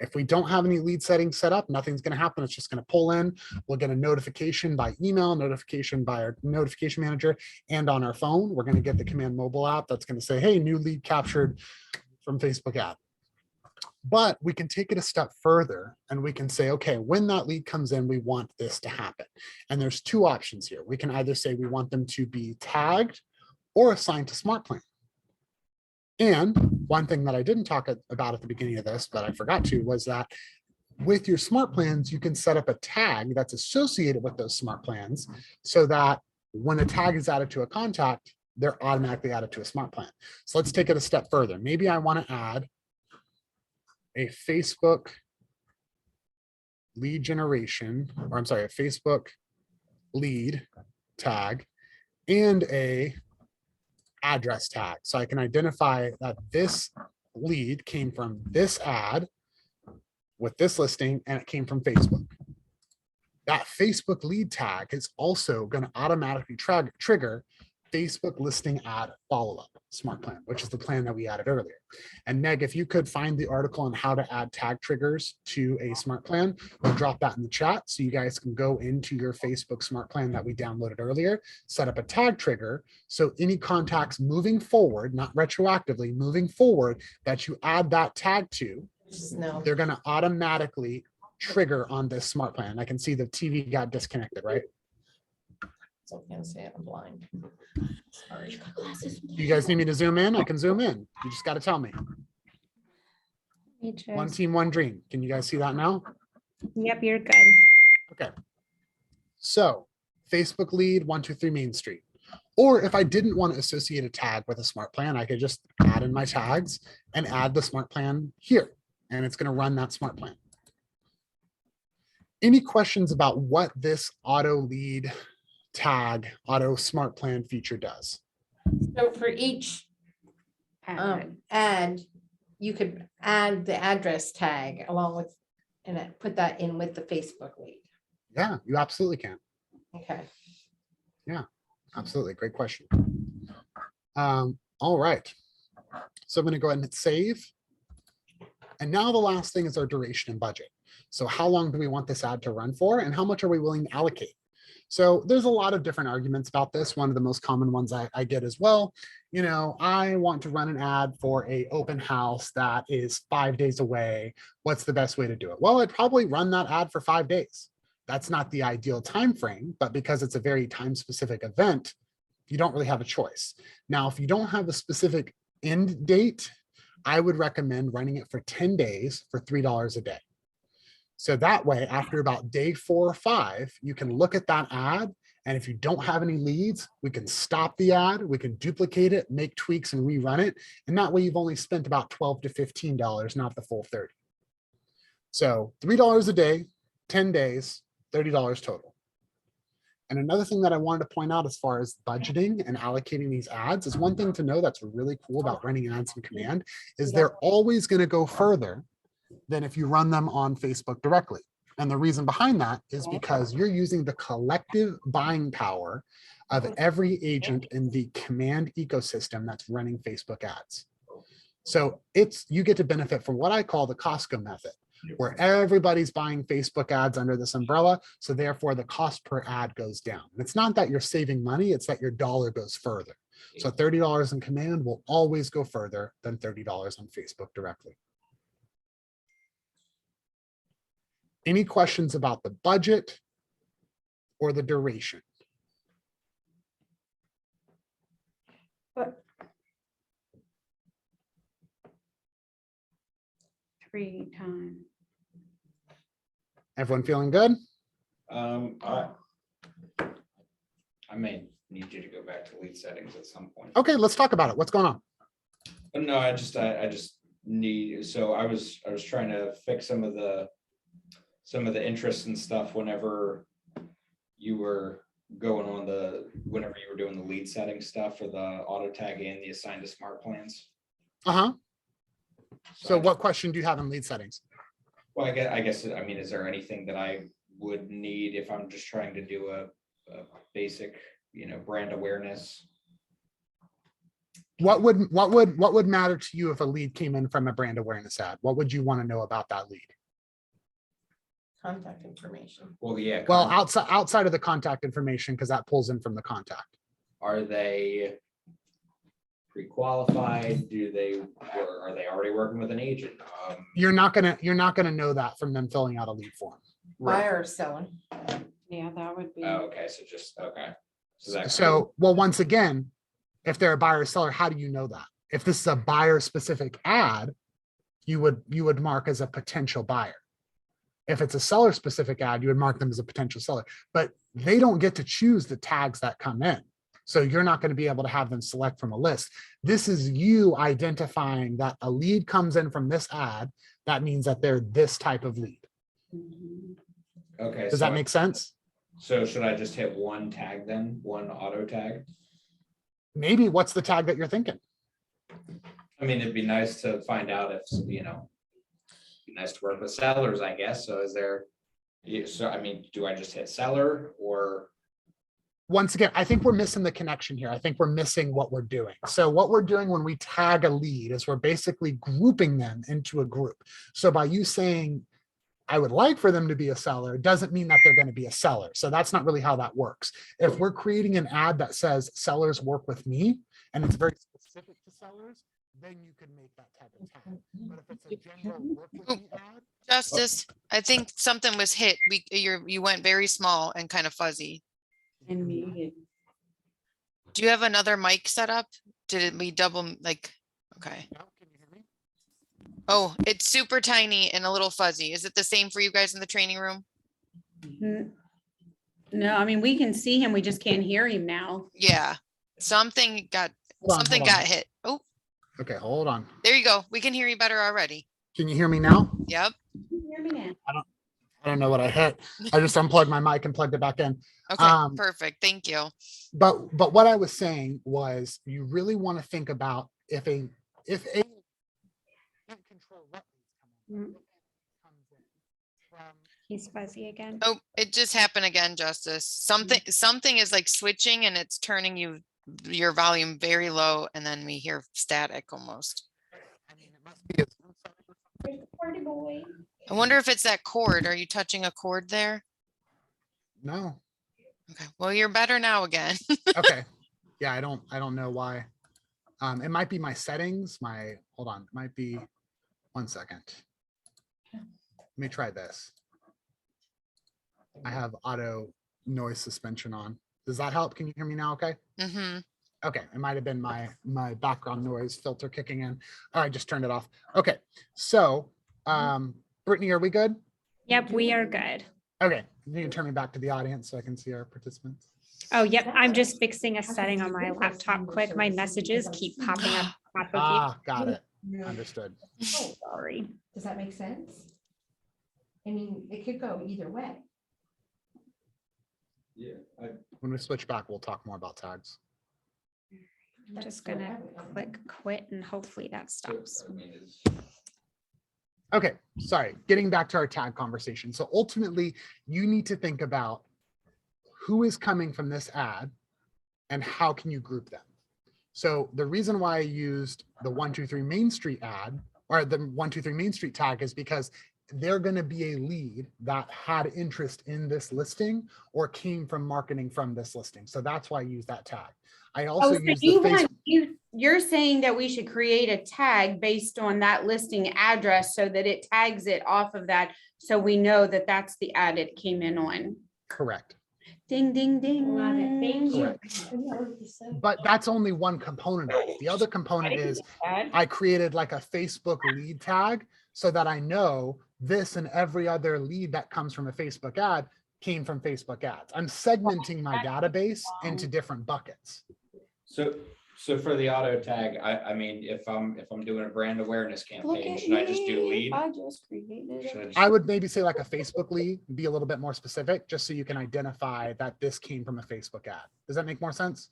Speaker 1: If we don't have any lead settings set up, nothing's going to happen. It's just going to pull in. We'll get a notification by email, notification by our notification manager, and on our phone. We're going to get the Command mobile app that's going to say, hey, new lead captured from Facebook ad. But we can take it a step further and we can say, okay, when that lead comes in, we want this to happen. And there's two options here. We can either say we want them to be tagged or assigned to Smart Plan. And one thing that I didn't talk about at the beginning of this, but I forgot to, was that with your smart plans, you can set up a tag that's associated with those smart plans so that when a tag is added to a contact, they're automatically added to a smart plan. So let's take it a step further. Maybe I want to add a Facebook lead generation, or I'm sorry, a Facebook lead tag and a address tag. So I can identify that this lead came from this ad with this listing and it came from Facebook. That Facebook lead tag is also going to automatically trigger Facebook listing ad follow-up smart plan, which is the plan that we added earlier. And Meg, if you could find the article on how to add tag triggers to a smart plan, we'll drop that in the chat so you guys can go into your Facebook smart plan that we downloaded earlier, set up a tag trigger. So any contacts moving forward, not retroactively, moving forward that you add that tag to, they're going to automatically trigger on this smart plan. I can see the TV got disconnected, right?
Speaker 4: So I can't say it, I'm blind. Sorry.
Speaker 1: You guys need me to zoom in? I can zoom in. You just got to tell me. One team, one dream. Can you guys see that now?
Speaker 2: Yep, you're good.
Speaker 1: Okay. So Facebook lead 123 Main Street. Or if I didn't want to associate a tag with a smart plan, I could just add in my tags and add the smart plan here. And it's going to run that smart plan. Any questions about what this auto lead tag auto smart plan feature does?
Speaker 11: So for each ad, you could add the address tag along with, and put that in with the Facebook lead.
Speaker 1: Yeah, you absolutely can.
Speaker 11: Okay.
Speaker 1: Yeah, absolutely. Great question. All right. So I'm going to go ahead and hit save. And now the last thing is our duration and budget. So how long do we want this ad to run for and how much are we willing to allocate? So there's a lot of different arguments about this. One of the most common ones I get as well. You know, I want to run an ad for a open house that is 5 days away. What's the best way to do it? Well, I'd probably run that ad for 5 days. That's not the ideal time frame, but because it's a very time specific event, you don't really have a choice. Now, if you don't have a specific end date, I would recommend running it for 10 days for $3 a day. So that way, after about day 4 or 5, you can look at that ad. And if you don't have any leads, we can stop the ad, we can duplicate it, make tweaks and rerun it. And that way you've only spent about $12 to $15, not the full 30. So $3 a day, 10 days, $30 total. And another thing that I wanted to point out as far as budgeting and allocating these ads is one thing to know that's really cool about running ads in Command is they're always going to go further than if you run them on Facebook directly. And the reason behind that is because you're using the collective buying power of every agent in the Command ecosystem that's running Facebook ads. So you get to benefit from what I call the Costco method, where everybody's buying Facebook ads under this umbrella. So therefore the cost per ad goes down. And it's not that you're saving money, it's that your dollar goes further. So $30 in Command will always go further than $30 on Facebook directly. Any questions about the budget or the duration?
Speaker 5: But 3 times.
Speaker 1: Everyone feeling good?
Speaker 8: I may need you to go back to lead settings at some point.
Speaker 1: Okay, let's talk about it. What's going on?
Speaker 8: But no, I just need, so I was trying to fix some of the interest and stuff whenever you were going on whenever you were doing the lead setting stuff for the auto tag and the assigned to smart plans.
Speaker 1: Uh-huh. So
Speaker 8: I
Speaker 1: what question do you have in lead settings?
Speaker 8: Well, I guess, I mean, is there anything that I would need if I'm just trying to do a basic, brand awareness?
Speaker 1: What would matter to you if a lead came in from a brand awareness ad? What would you want to know about that lead?
Speaker 4: Contact information.
Speaker 8: Well, yeah.
Speaker 1: Well, outside of the contact information, because that pulls in from the contact.
Speaker 8: Are they pre-qualified? Are they already working with an agent?
Speaker 1: You're not gonna know that from them filling out a lead form.
Speaker 4: Buyer or selling.
Speaker 5: Yeah, that would be.
Speaker 8: Oh, okay, so just, okay.
Speaker 1: So, well, once again, if they're a buyer or seller, how do you know that? If this is a buyer specific ad, you would mark as a potential buyer. If it's a seller specific ad, you would mark them as a potential seller, but they don't get to choose the tags that come in. So you're not going to be able to have them select from a list. This is you identifying that a lead comes in from this ad. That means that they're this type of lead.
Speaker 8: Okay.
Speaker 1: Does that make sense?
Speaker 8: So should I just hit one tag then, one auto tag?
Speaker 1: Maybe. What's the tag that you're thinking?
Speaker 8: I mean, it'd be nice to find out if, be nice to work with sellers, I guess. So I mean, do I just hit seller or?
Speaker 1: Once again, I think we're missing the connection here. I think we're missing what we're doing. So what we're doing when we tag a lead is we're basically grouping them into a group. So by you saying, I would like for them to be a seller, doesn't mean that they're going to be a seller. So that's not really how that works. If we're creating an ad that says sellers work with me, and it's very specific to sellers, then you can make that type of tag. But if it's a general work with me ad.
Speaker 7: Justice, I think something was hit. You went very small and kind of fuzzy.
Speaker 9: And muted.
Speaker 7: Do you have another mic set up? We double okay.
Speaker 1: Now, can you hear me?
Speaker 7: Oh, it's super tiny and a little fuzzy. Is it the same for you guys in the training room?
Speaker 6: No, I mean, we can see him. We just can't hear him now.
Speaker 7: Yeah, something got
Speaker 1: Hold on.
Speaker 7: hit. Oh,
Speaker 1: Okay, hold on.
Speaker 7: there you go. We can hear you better already.
Speaker 1: Can you hear me now?
Speaker 7: Yep.
Speaker 6: Hear me now.
Speaker 1: I don't know what I hit. I just unplugged my mic and plugged it back in.
Speaker 7: Okay, perfect. Thank you.
Speaker 1: But what I was saying was you really want to think about if a can't control what leads comes in from.
Speaker 2: He's fuzzy again.
Speaker 7: Oh, it just happened again, Justice. Something is like switching and it's turning you your volume very low and then we hear static almost.
Speaker 1: I mean, it must be.
Speaker 11: Party boy.
Speaker 7: I wonder if it's that cord. Are you touching a cord there?
Speaker 1: No.
Speaker 7: Okay, well, you're better now again.
Speaker 1: Okay. Yeah, I don't know why. It might be my settings. Hold on. It might be 1 second. Let me try this. I have auto noise suspension on. Does that help? Can you hear me now? Okay.
Speaker 7: Mm-hmm.
Speaker 1: Okay, it might have been my background noise filter kicking in. All right, just turned it off. Okay, so Brittany, are we good?
Speaker 2: Yep, we are good.
Speaker 1: Okay, you can turn me back to the audience so I can see our participants.
Speaker 2: Oh, yep. I'm just fixing a setting on my laptop quick. My messages keep popping up. Top of
Speaker 1: Ah, got it. Understood.
Speaker 11: Oh,
Speaker 2: Sorry.
Speaker 11: does that make sense? I mean, it could go either way.
Speaker 8: Yeah.
Speaker 1: When we switch back, we'll talk more about tags.
Speaker 2: I'm just gonna click quit and hopefully that stops.
Speaker 1: Okay, sorry, getting back to our tag conversation. So ultimately, you need to think about who is coming from this ad and how can you group them. So the reason why I used the 123 Main Street ad or the 123 Main Street tag is because they're going to be a lead that had interest in this listing or came from marketing from this listing. So that's why I use that tag. I also
Speaker 6: So
Speaker 1: use the
Speaker 6: you
Speaker 1: Facebook.
Speaker 6: you're saying that we should create a tag based on that listing address so that it tags it off of that. So we know that that's the ad it came in on.
Speaker 1: Correct.
Speaker 6: Ding, ding, ding.
Speaker 11: Love it. Thank you.
Speaker 1: Correct. But that's only one component of it. The other component is I created like a Facebook lead tag so that I know this and every other lead that comes from a Facebook ad came from Facebook ads. I'm segmenting my database into different buckets.
Speaker 8: So for the auto tag, I mean, if I'm doing a brand awareness campaign, should I just do lead?
Speaker 6: I just created
Speaker 8: Should I
Speaker 6: it.
Speaker 8: just-
Speaker 1: I would maybe say like a Facebook lead, be a little bit more specific, just so you can identify that this came from a Facebook ad. Does that make more sense?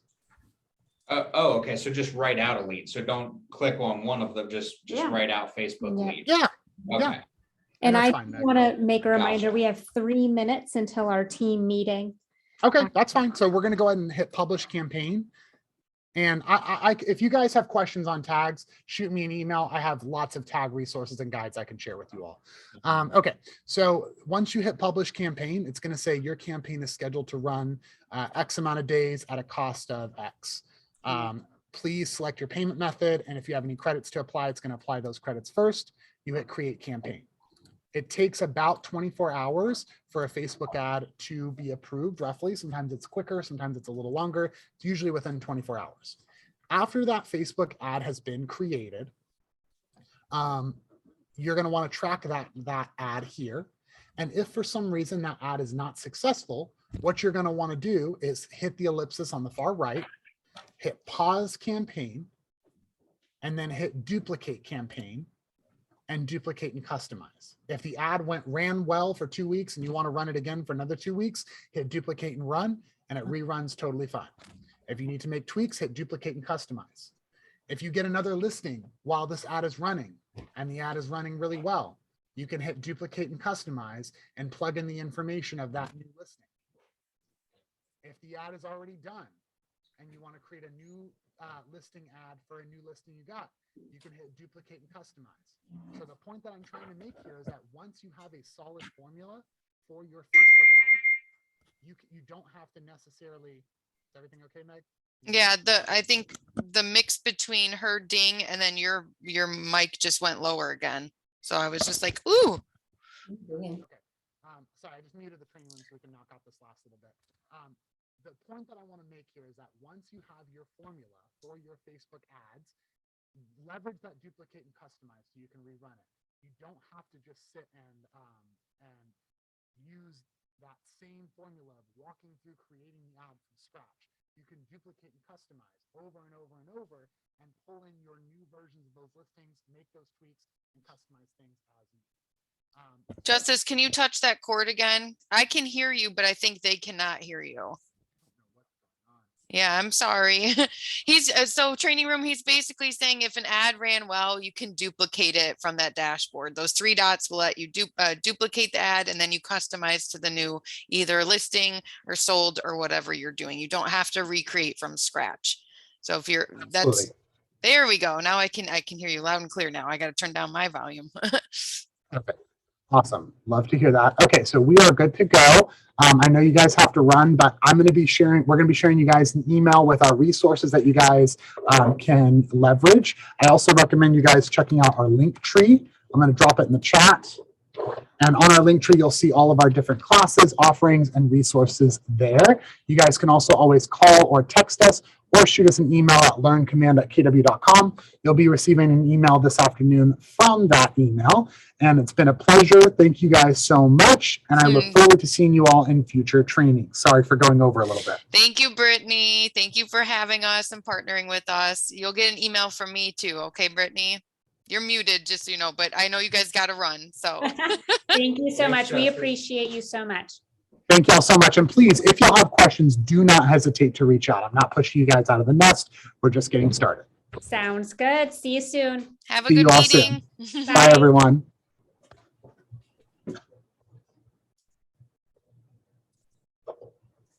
Speaker 8: Oh, okay. So just write out a lead. So don't click on one of them. Just
Speaker 6: Yeah.
Speaker 8: write out Facebook
Speaker 2: Yeah.
Speaker 8: lead.
Speaker 1: Yeah.
Speaker 8: Okay.
Speaker 2: And
Speaker 1: that's
Speaker 2: I
Speaker 1: fine, Meg.
Speaker 2: want to make a reminder,
Speaker 8: Gotcha.
Speaker 2: we have 3 minutes until our team meeting.
Speaker 1: Okay, that's fine. So we're going to go ahead and hit publish campaign. And if you guys have questions on tags, shoot me an email. I have lots of tag resources and guides I can share with you all. Okay, so once you hit publish campaign, it's going to say your campaign is scheduled to run X amount of days at a cost of X. Please select your payment method. And if you have any credits to apply, it's going to apply those credits first. You hit create campaign. It takes about 24 hours for a Facebook ad to be approved, roughly. Sometimes it's quicker, sometimes it's a little longer. It's usually within 24 hours. After that Facebook ad has been created, you're going to want to track that ad here. And if for some reason that ad is not successful, what you're going to want to do is hit the ellipsis on the far right, hit pause campaign, and then hit duplicate campaign and duplicate and customize. If the ad ran well for 2 weeks and you want to run it again for another 2 weeks, hit duplicate and run, and it reruns totally fine. If you need to make tweaks, hit duplicate and customize. If you get another listing while this ad is running and the ad is running really well, you can hit duplicate and customize and plug in the information of that new listing. If the ad is already done and you want to create a new listing ad for a new listing you got, you can hit duplicate and customize. So the point that I'm trying to make here is that once you have a solid formula for your Facebook ad, you don't have to necessarily, is everything okay, Meg?
Speaker 7: Yeah, I think the mix between her ding and then your mic just went lower again. So I was just like, ooh.
Speaker 1: Okay. Sorry, I just muted the training room so we can knock out this last little bit. The point that I want to make here is that once you have your formula for your Facebook ads, leverage that duplicate and customize so you can rerun it. You don't have to just sit and use that same formula of walking through creating the ad from scratch. You can duplicate and customize over and over and over and pull in your new versions of those listings, make those tweaks, and customize things as needed.
Speaker 7: Justice, can you touch that cord again? I can hear you, but I think they cannot hear you. Yeah, I'm sorry. He's so training room. He's basically saying if an ad ran well, you can duplicate it from that dashboard. Those 3 dots will let you duplicate the ad and then you customize to the new either listing or sold or whatever you're doing. You don't have to recreate from scratch. So if you're, that's,
Speaker 1: Absolutely.
Speaker 7: there we go. Now I can hear you loud and clear now. I got to turn down my volume.
Speaker 1: Perfect. Awesome. Love to hear that. Okay, so we are good to go. I know you guys have to run, but we're going to be sharing you guys an email with our resources that you guys can leverage. I also recommend you guys checking out our link tree. I'm going to drop it in the chat. And on our link tree, you'll see all of our different classes, offerings, and resources there. You guys can also always call or text us or shoot us an email at learncommand@kw.com. You'll be receiving an email this afternoon from that email. And it's been a pleasure. Thank you guys so much. And I look forward to seeing you all in future training. Sorry for going over a little bit.
Speaker 7: Thank you, Brittany. Thank you for having us and partnering with us. You'll get an email from me too. Okay, Brittany? You're muted, just so you know, but I know you guys got to run. So
Speaker 2: Thank you so
Speaker 8: Thanks,
Speaker 2: much. We
Speaker 8: Justin.
Speaker 2: appreciate you so much.
Speaker 1: Thank y'all so much. And please, if y'all have questions, do not hesitate to reach out. I'm not pushing you guys out of the nest. We're just getting started.
Speaker 2: Sounds good. See you soon.
Speaker 7: have a
Speaker 1: See
Speaker 7: good
Speaker 1: you all
Speaker 7: meeting.
Speaker 1: Bye, everyone.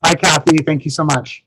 Speaker 1: Bye, Kathy. Thank you so much.